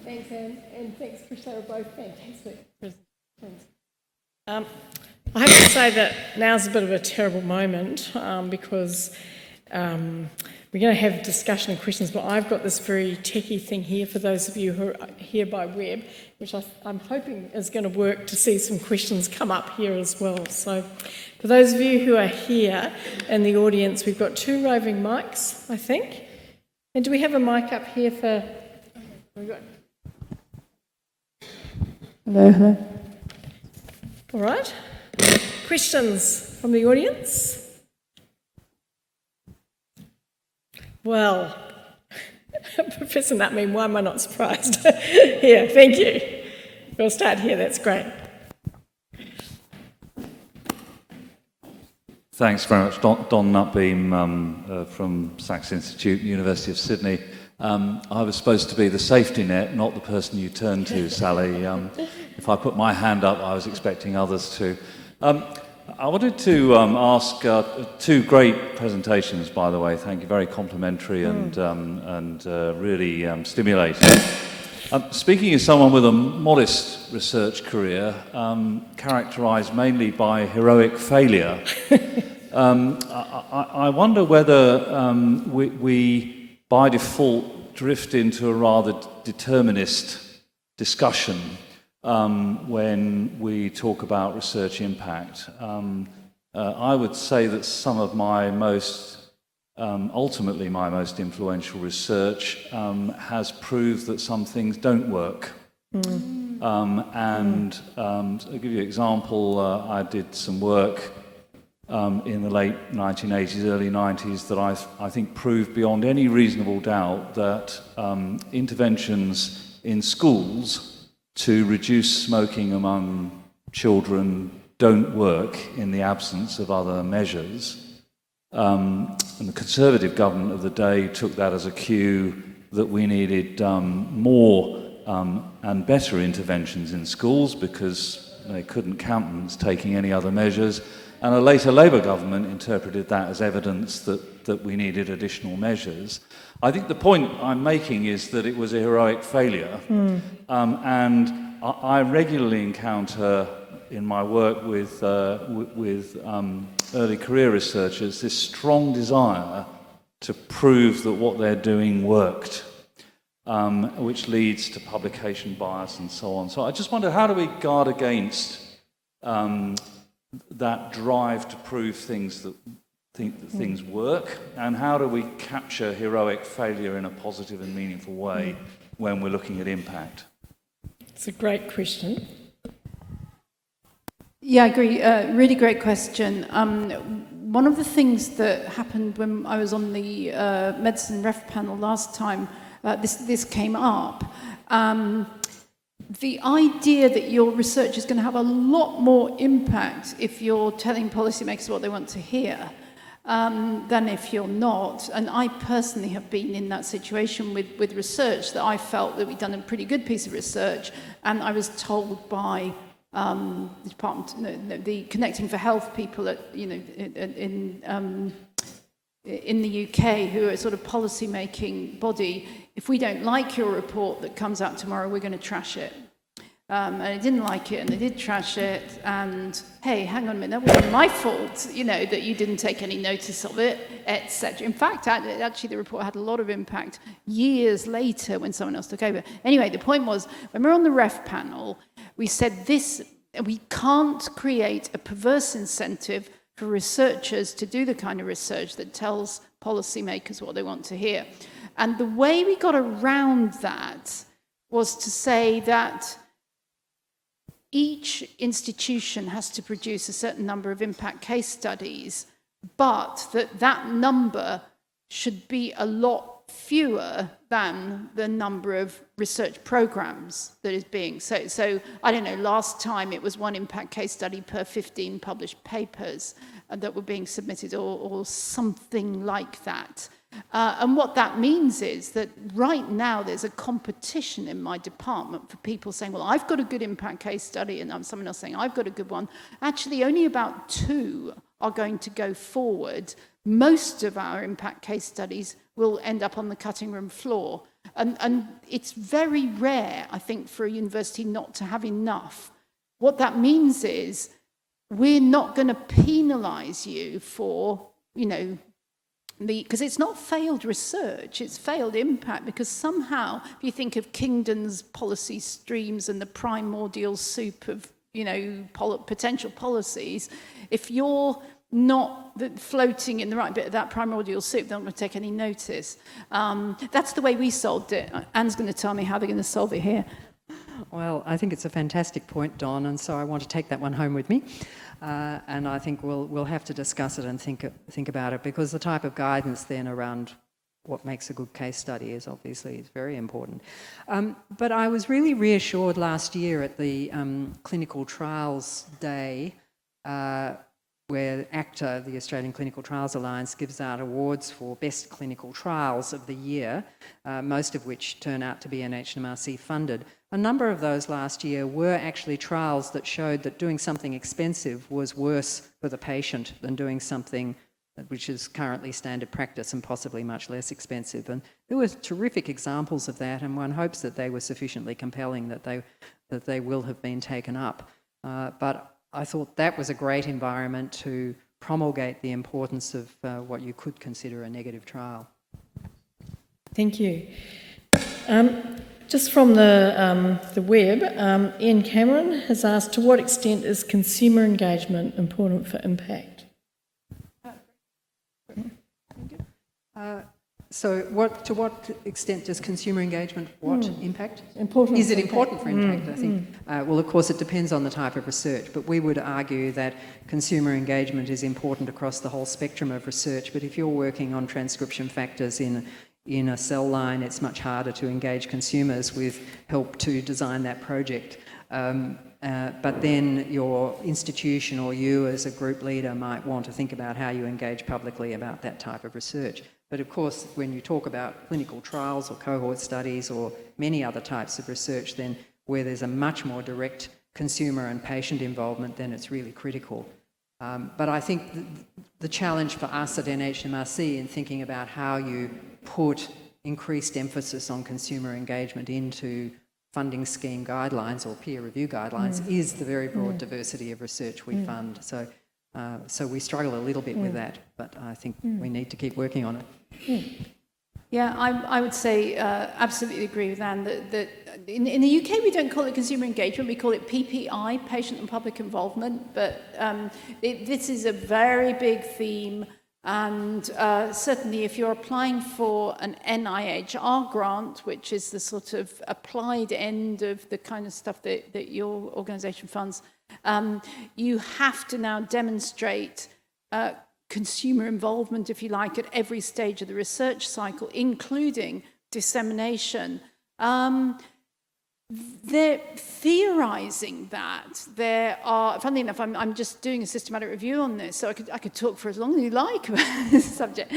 Thanks, Anne, and thanks, Trish. They were both fantastic presentations. I have to say that now's a bit of a terrible moment because we're going to have discussion and questions, but I've got this very techie thing here for those of you who are here by web, which I'm hoping is going to work to see some questions come up here as well. So for those of you who are here in the audience, we've got 2 roving mics, I think. And do we have a mic up here for... We've got... Hello. All right. Questions from the audience? Well, Professor Nutmean, why am I not surprised? Here, thank you. We'll start here, that's great. Thanks very much. Don Nutmean from Sax Institute, University of Sydney. I was supposed to be the safety net, not the person you turn to, Sally. If I put my hand up, I was expecting others to. I wanted to ask 2 great presentations, by the way. Thank you, very complimentary and really stimulating. Speaking as someone with a modest research career, characterised mainly by heroic failure, I wonder whether we, by default, drift into a rather determinist discussion when we talk about research impact. I would say that some of my ultimately my most influential research has proved that some things don't work. I'll give you an example. I did some work in the late 1980s, early 90s that I think proved beyond any reasonable doubt that interventions in schools to reduce smoking among children don't work in the absence of other measures. And the Conservative government of the day took that as a cue that we needed more and better interventions in schools because they couldn't countenance taking any other measures. And a later Labour government interpreted that as evidence that we needed additional measures. I think the point I'm making is that it was a heroic failure. And I regularly encounter in my work with early career researchers this strong desire to prove that what they're doing worked, which leads to publication bias and so on. So I just wonder, how do we guard against that drive to prove things that things work, and how do we capture heroic failure in a positive and meaningful way when we're looking at impact? It's a great question. Yeah, I agree. Really great question. One of the things that happened when I was on the medicine ref panel last time, this came up. The idea that your research is going to have a lot more impact if you're telling policymakers what they want to hear than if you're not. And I personally have been in that situation with research that I felt that we'd done a pretty good piece of research, and I was told by the department, the Connecting for Health people at, in the UK, who are a sort of policy-making body, if we don't like your report that comes out tomorrow, we're going to trash it. And I didn't like it, and they did trash it, and hey, hang on a minute, that wasn't my fault, that you didn't take any notice of it, etc. In fact, actually, the report had a lot of impact years later when someone else took over. Anyway, the point was, when we were on the ref panel, we said we can't create a perverse incentive for researchers to do the kind of research that tells policymakers what they want to hear. And the way we got around that was to say that each institution has to produce a certain number of impact case studies, but that number should be a lot fewer than the number of research programs that is being. So I don't know, last time it was one impact case study per 15 published papers that were being submitted, or something like that. And what that means is that right now there's a competition in my department for people saying, well, I've got a good impact case study, and someone else saying, I've got a good one. Actually, only about 2 are going to go forward. Most of our impact case studies will end up on the cutting room floor. And it's very rare, I think, for a university not to have enough. What that means is we're not going to penalise you for, because it's not failed research, it's failed impact, because somehow, if you think of Kingdon's policy streams and the primordial soup of, potential policies, if you're not floating in the right bit of that primordial soup, they're not going to take any notice. That's the way we solved it. Anne's going to tell me how they're going to solve it here. Well, I think it's a fantastic point, Don, and so I want to take that one home with me. And I think we'll have to discuss it and think about it, because the type of guidance then around what makes a good case study is obviously very important. But I was really reassured last year at the Clinical Trials Day, where ACTA, the Australian Clinical Trials Alliance, gives out awards for best clinical trials of the year, most of which turn out to be NHMRC funded. A number of those last year were actually trials that showed that doing something expensive was worse for the patient than doing something which is currently standard practice and possibly much less expensive. And there were terrific examples of that, and one hopes that they were sufficiently compelling that they will have been taken up. But I thought that was a great environment to promulgate the importance of what you could consider a negative trial. Thank you. Just from the web, Ian Cameron has asked, to what extent is consumer engagement important for impact? So to what extent does consumer engagement impact? Important. Is it important for impact, I think? Well, of course, it depends on the type of research, but we would argue that consumer engagement is important across the whole spectrum of research. But if you're working on transcription factors in a cell line, it's much harder to engage consumers with help to design that project. But then your institution or you as a group leader might want to think about how you engage publicly about that type of research. But of course, when you talk about clinical trials or cohort studies or many other types of research, then where there's a much more direct consumer and patient involvement, then it's really critical. But I think the challenge for us at NHMRC in thinking about how you put increased emphasis on consumer engagement into funding scheme guidelines or peer review guidelines is the very broad diversity of research we fund. So we struggle a little bit with that, but I think we need to keep working on it. Yeah, I would say absolutely agree with Anne that in the UK we don't call it consumer engagement, we call it PPI, patient and public involvement, but this is a very big theme, and certainly if you're applying for an NIHR grant, which is the sort of applied end of the kind of stuff that your organisation funds, you have to now demonstrate consumer involvement, if you like, at every stage of the research cycle, including dissemination. They're theorising that there are, funnily enough, I'm just doing a systematic review on this, so I could talk for as long as you like about this subject.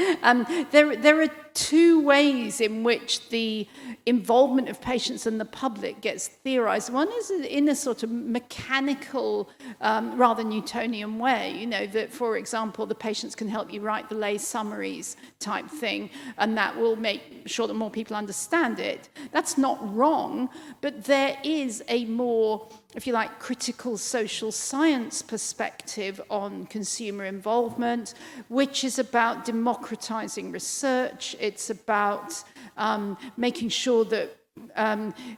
There are two ways in which the involvement of patients and the public gets theorised. One is in a sort of mechanical, rather Newtonian way, you know, that, for example, the patients can help you write the lay summaries type thing, and that will make sure that more people understand it. That's not wrong, but there is a more, if you like, critical social science perspective on consumer involvement, which is about democratizing research. It's about making sure that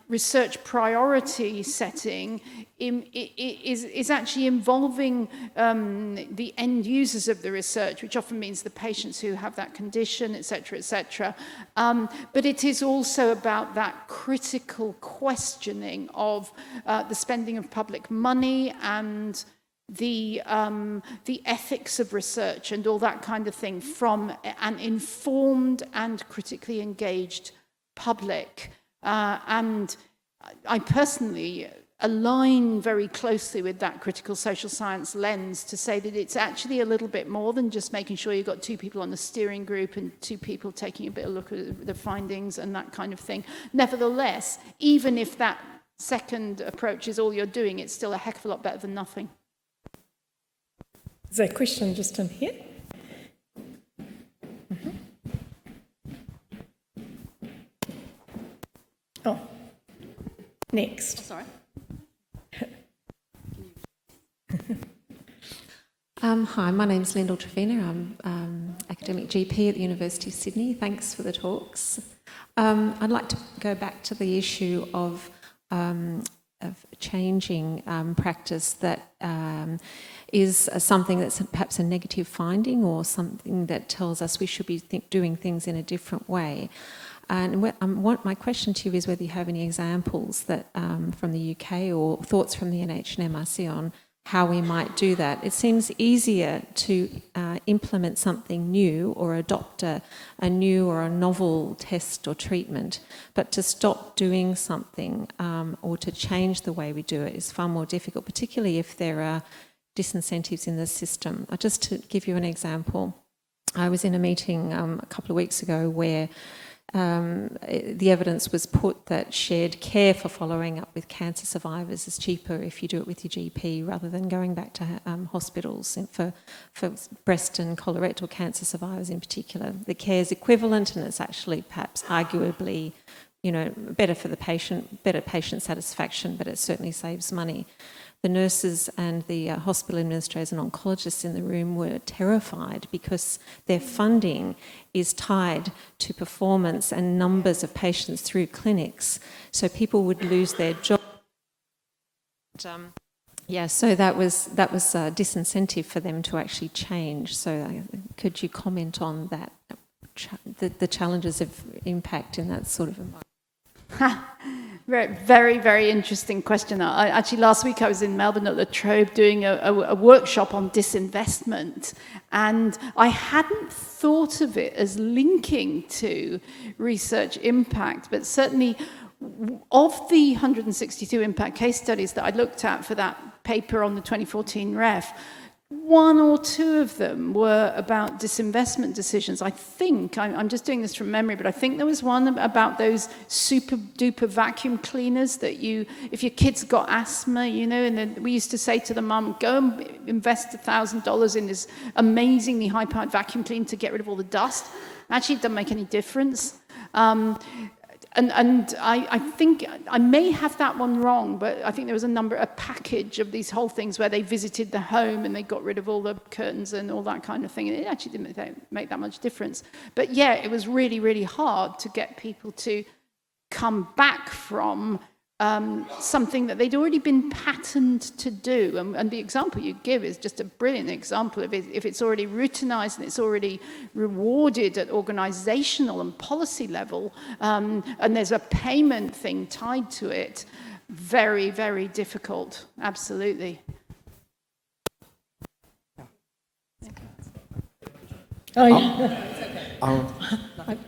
research priority setting is actually involving the end users of the research, which often means the patients who have that condition, etc., etc. But it is also about that critical questioning of the spending of public money and the ethics of research and all that kind of thing from an informed and critically engaged public. And I personally align very closely with that critical social science lens to say that it's actually a little bit more than just making sure you've got two people on the steering group and two people taking a bit of a look at the findings and that kind of thing. Nevertheless, even if that second approach is all you're doing, it's still a heck of a lot better than nothing. Is there a question just in here? Oh, next. Sorry. Hi, my name's Lyndall Trevena. I'm academic GP at the University of Sydney. Thanks for the talks. I'd like to go back to the issue of changing practice that is something that's perhaps a negative finding or something that tells us we should be doing things in a different way. And my question to you is whether you have any examples that from the UK or thoughts from the NHMRC on how we might do that. It seems easier to implement something new or adopt a new or a novel test or treatment, but to stop doing something or to change the way we do it is far more difficult, particularly if there are disincentives in the system. Just to give you an example, I was in a meeting a couple of weeks ago where the evidence was put that shared care for following up with cancer survivors is cheaper if you do it with your GP rather than going back to hospitals for breast and colorectal cancer survivors in particular. The care is equivalent, and it's actually perhaps arguably, better for the patient, better patient satisfaction, but it certainly saves money. The nurses and the hospital administrators and oncologists in the room were terrified because their funding is tied to performance and numbers of patients through clinics. So people would lose their job. So that was a disincentive for them to actually change. So could you comment on that, the challenges of impact in that sort of environment? Very, very interesting question. Actually, last week I was in Melbourne at La Trobe doing a workshop on disinvestment, and I hadn't thought of it as linking to research impact, but certainly of the 162 impact case studies that I looked at for that paper on the 2014 ref, one or two of them were about disinvestment decisions. I think, I'm just doing this from memory, but I think there was one about those super duper vacuum cleaners that if your kid's got asthma, and then we used to say to the mum, go and invest $1,000 in this amazingly high-powered vacuum cleaner to get rid of all the dust. Actually, it doesn't make any difference. And I think I may have that one wrong, but I think there was a package of these whole things where they visited the home and they got rid of all the curtains and all that kind of thing. And it actually didn't make that much difference. But yeah, it was really, really hard to get people to come back from something that they'd already been patterned to do. And the example you give is just a brilliant example of it. If it's already routinized and it's already rewarded at organizational and policy level, and there's a payment thing tied to it, very, very difficult. Absolutely.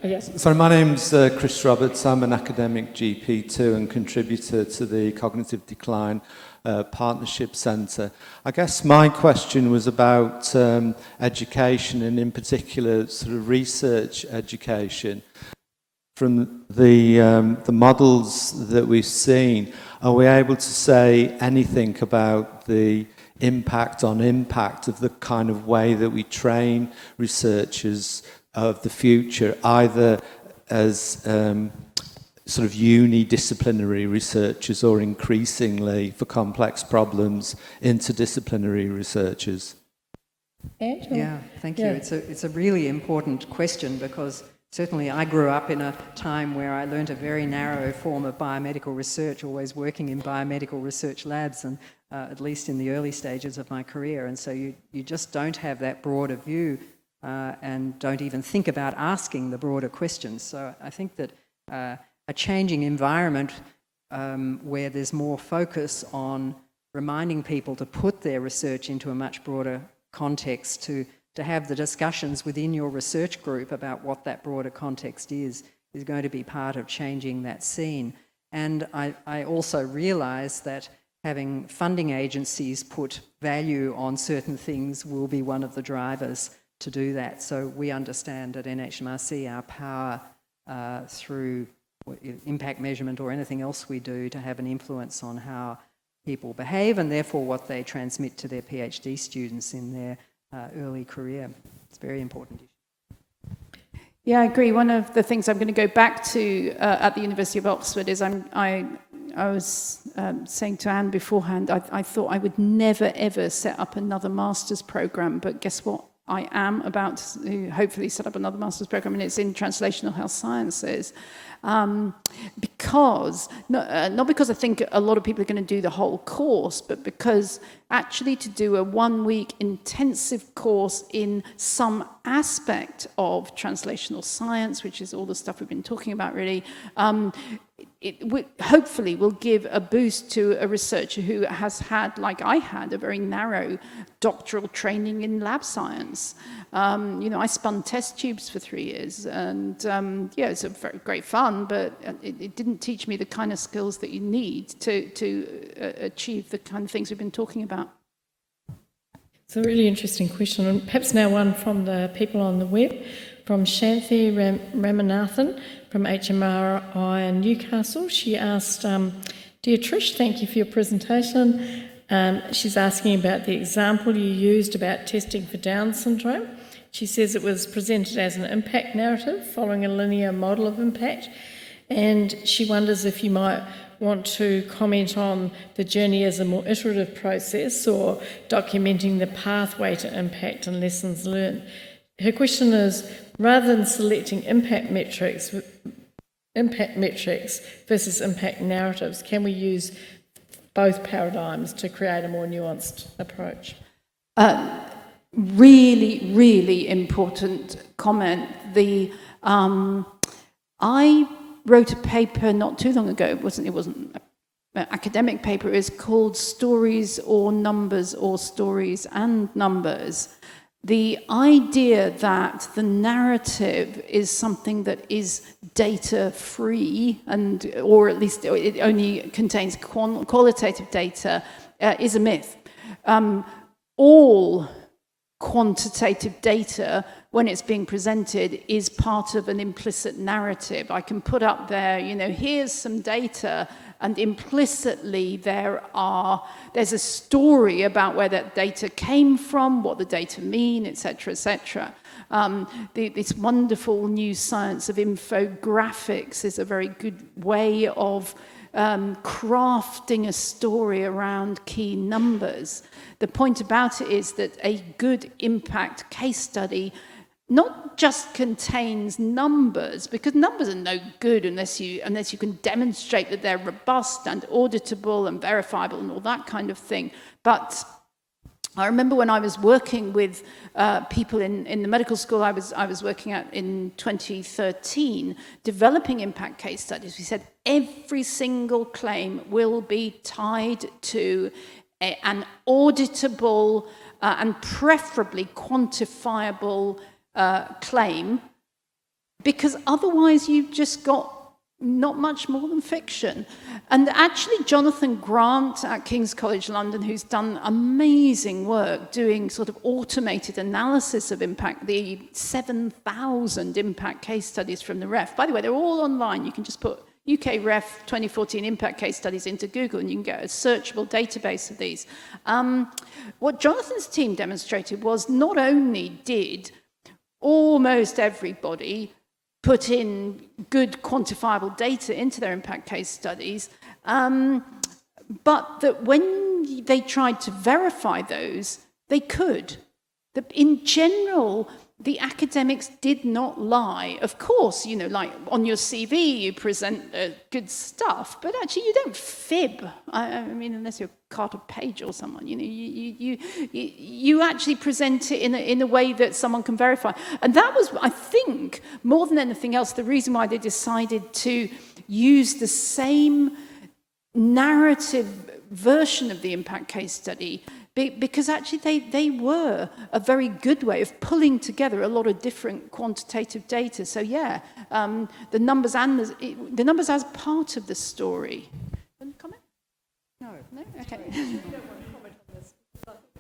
Yes. So my name's Chris Roberts. I'm an academic GP too and contributor to the Cognitive Decline Partnership Centre. I guess my question was about education and in particular sort of research education. From the models that we've seen, are we able to say anything about the impact on impact of the kind of way that we train researchers of the future, either as sort of unidisciplinary researchers or increasingly for complex problems interdisciplinary researchers? Yeah, thank you. It's a really important question because certainly I grew up in a time where I learned a very narrow form of biomedical research, always working in biomedical research labs, and at least in the early stages of my career. And so you just don't have that broader view and don't even think about asking the broader questions. So I think that a changing environment where there's more focus on reminding people to put their research into a much broader context, to have the discussions within your research group about what that broader context is going to be part of changing that scene. And I also realise that having funding agencies put value on certain things will be one of the drivers to do that. So we understand at NHMRC our power through impact measurement or anything else we do to have an influence on how people behave and therefore what they transmit to their PhD students in their early career. It's a very important issue. Yeah, I agree. One of the things I'm going to go back to at the University of Oxford is I was saying to Anne beforehand, I thought I would never, ever set up another master's program, but guess what? I am about to hopefully set up another master's program, and it's in translational health sciences. Because, not because I think a lot of people are going to do the whole course, but because actually to do a 1-week intensive course in some aspect of translational science, which is all the stuff we've been talking about really, it hopefully will give a boost to a researcher who has had, like I had, a very narrow doctoral training in lab science. I spun test tubes for 3 years, and it's a very great fun, but it didn't teach me the kind of skills that you need to achieve the kind of things we've been talking about. It's a really interesting question, and perhaps now one from the people on the web. from Shanthi Ramanathan from HMRI in Newcastle. She asked, Dear Trish, thank you for your presentation. She's asking about the example you used about testing for Down syndrome. She says it was presented as an impact narrative following a linear model of impact, and she wonders if you might want to comment on the journey as a more iterative process or documenting the pathway to impact and lessons learned. Her question is, rather than selecting impact metrics versus impact narratives, can we use both paradigms to create a more nuanced approach? Really, really important comment. I wrote a paper not too long ago. It wasn't an academic paper. It was called Stories or Numbers, or Stories and Numbers. The idea that the narrative is something that is data-free, or at least it only contains qualitative data, is a myth. All quantitative data, when it's being presented, is part of an implicit narrative. I can put up there, here's some data, and implicitly there's a story about where that data came from, what the data mean, etc., etc. This wonderful new science of infographics is a very good way of crafting a story around key numbers. The point about it is that a good impact case study not just contains numbers, because numbers are no good unless you can demonstrate that they're robust and auditable and verifiable and all that kind of thing. But I remember when I was working with people in the medical school I was working at in 2013, developing impact case studies. We said every single claim will be tied to an auditable and preferably quantifiable claim, because otherwise you've just got not much more than fiction. And actually Jonathan Grant at King's College London, who's done amazing work doing sort of automated analysis of impact, the 7,000 impact case studies from the REF. By the way, they're all online. You can just put UK REF 2014 impact case studies into Google and you can get a searchable database of these. What Jonathan's team demonstrated was not only did almost everybody put in good quantifiable data into their impact case studies, but that when they tried to verify those, they could. In general, the academics did not lie. Of course, like on your CV, you present good stuff, but actually you don't fib. I mean, unless you're Carter Page or someone, you actually present it in a way that someone can verify. And that was, I think, more than anything else, the reason why they decided to use the same narrative version of the impact case study, because actually they were a very good way of pulling together a lot of different quantitative data. So yeah, the numbers as part of the story. Want to comment? No? Okay.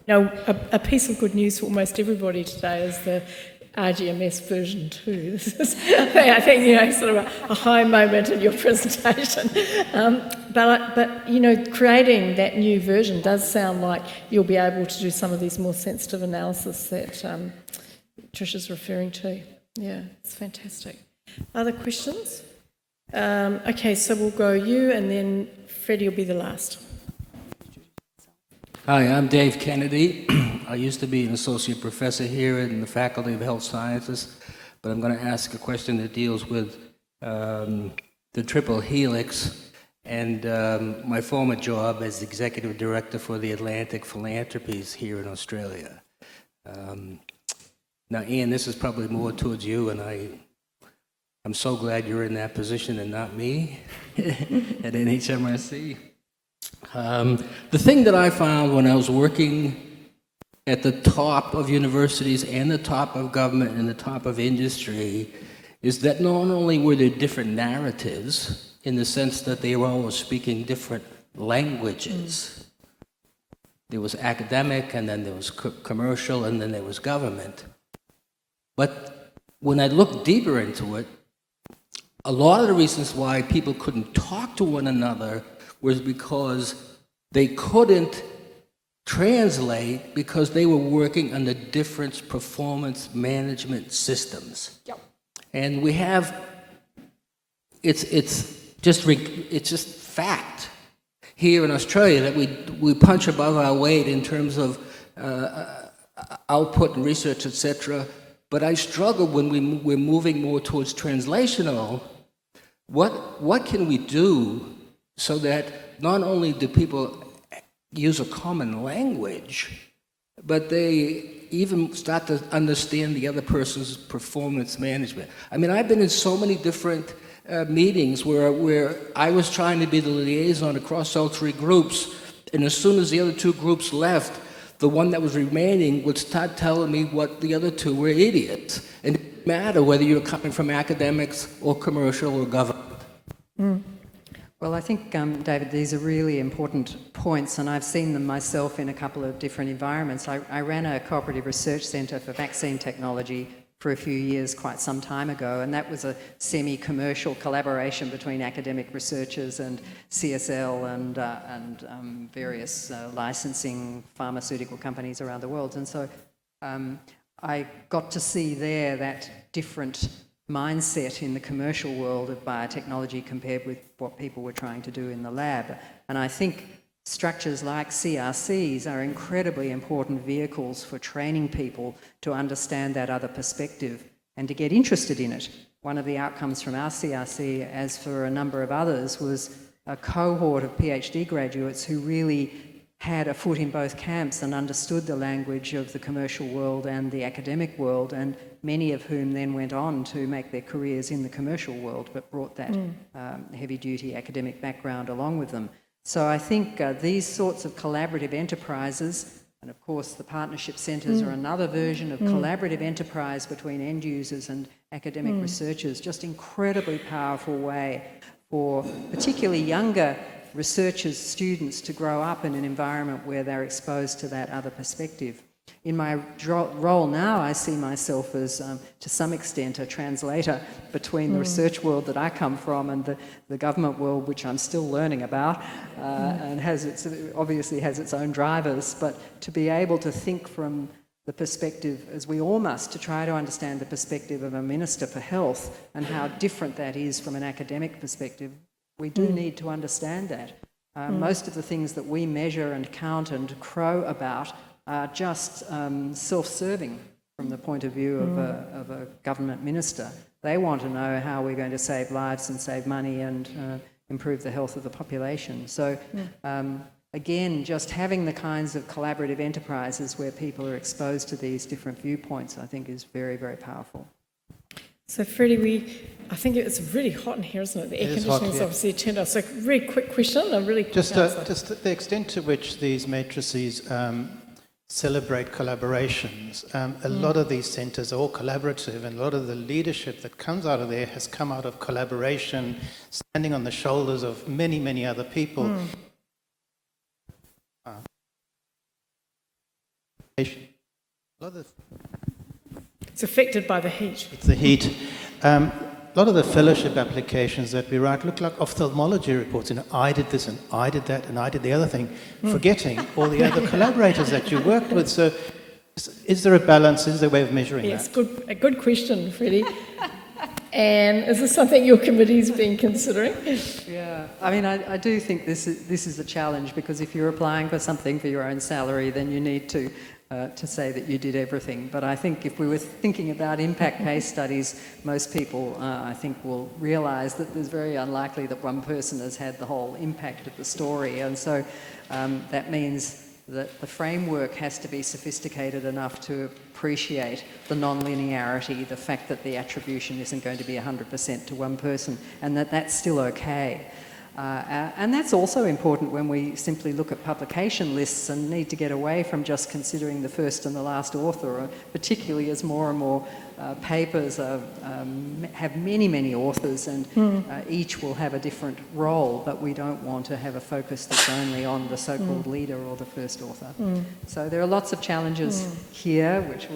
No, a piece of good news for almost everybody today is the RGMS version 2. This is, I think, sort of a high moment in your presentation. But creating that new version does sound like you'll be able to do some of these more sensitive analysis that Trish is referring to. Yeah, it's fantastic. Other questions? Okay, so we'll go you, and then Freddie will be the last. Hi, I'm Dave Kennedy. I used to be an associate professor here in the Faculty of Health Sciences, but I'm going to ask a question that deals with the triple helix and my former job as executive director for the Atlantic Philanthropies here in Australia. Now, Ian, this is probably more towards you, and I'm so glad you're in that position and not me at NHMRC. The thing that I found when I was working at the top of universities and the top of government and the top of industry is that not only were there different narratives in the sense that they were all speaking different languages. There was academic, and then there was commercial, and then there was government. But when I looked deeper into it, a lot of the reasons why people couldn't talk to one another was because they couldn't translate because they were working under different performance management systems. Yep. And we have, it's just fact here in Australia that we punch above our weight in terms of output and research, etc. But I struggle when we're moving more towards translational. What can we do so that not only do people use a common language, but they even start to understand the other person's performance management? I mean, I've been in so many different meetings where I was trying to be the liaison across all three groups, and as soon as the other two groups left, the one that was remaining would start telling me what the other two were idiots. And it didn't matter whether you were coming from academics or commercial or government. Mm. Well, I think, David, these are really important points, and I've seen them myself in a couple of different environments. I ran a cooperative research centre for vaccine technology for a few years, quite some time ago, and that was a semi-commercial collaboration between academic researchers and CSL and various licensing pharmaceutical companies around the world. And so I got to see there that different mindset in the commercial world of biotechnology compared with what people were trying to do in the lab. And I think structures like CRCs are incredibly important vehicles for training people to understand that other perspective and to get interested in it. One of the outcomes from our CRC, as for a number of others, was a cohort of PhD graduates who really had a foot in both camps and understood the language of the commercial world and the academic world, and many of whom then went on to make their careers in the commercial world but brought that heavy-duty academic background along with them. So I think these sorts of collaborative enterprises, and of course the partnership centres are another version of collaborative enterprise between end users and academic researchers, just incredibly powerful way for particularly younger researchers, students to grow up in an environment where they're exposed to that other perspective. In my role now, I see myself as, to some extent, a translator between the research world that I come from and the government world, which I'm still learning about, and obviously has its own drivers. But to be able to think from the perspective, as we all must, to try to understand the perspective of a Minister for Health and how different that is from an academic perspective, we do need to understand that. Most of the things that we measure and count and crow about are just self-serving from the point of view of a government minister. They want to know how we're going to save lives and save money and improve the health of the population. So again, just having the kinds of collaborative enterprises where people are exposed to these different viewpoints, I think is very, very powerful. So Freddie, I think it's really hot in here, isn't it? The air conditioning is obviously turned off. So really quick question, a really quick answer. Just the extent to which these matrices celebrate collaborations. A lot of these centres are all collaborative, and a lot of the leadership that comes out of there has come out of collaboration, standing on the shoulders of many, many other people. It's affected by the heat. It's the heat. A lot of the fellowship applications that we write look like ophthalmology reports. You know, I did this and I did that and I did the other thing, forgetting all the other collaborators that you worked with. So is there a balance? Is there a way of measuring that? Yes, a good question, Freddie. And is this something your committee's been considering? Yeah, I mean, I do think this is a challenge, because if you're applying for something for your own salary, then you need to say that you did everything. But I think if we were thinking about impact case studies, most people, I think, will realise that it's very unlikely that one person has had the whole impact of the story. And so that means that the framework has to be sophisticated enough to appreciate the non-linearity, the fact that the attribution isn't going to be 100% to one person, and that that's still okay. And that's also important when we simply look at publication lists and need to get away from just considering the first and the last author, particularly as more and more papers have many, many authors, and each will have a different role, but we don't want to have a focus that's only on the so-called leader or the first author. So there are lots of challenges here, which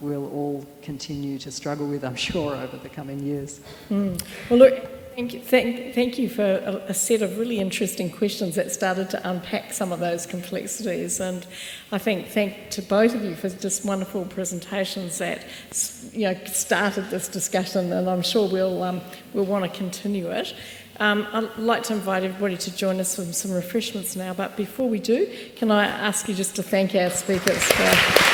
we'll all continue to struggle with, I'm sure, over the coming years. Well, look, thank you for a set of really interesting questions that started to unpack some of those complexities. And I think thank to both of you for just wonderful presentations that started this discussion, and I'm sure we'll want to continue it. I'd like to invite everybody to join us for some refreshments now, but before we do, can I ask you just to thank our speakers for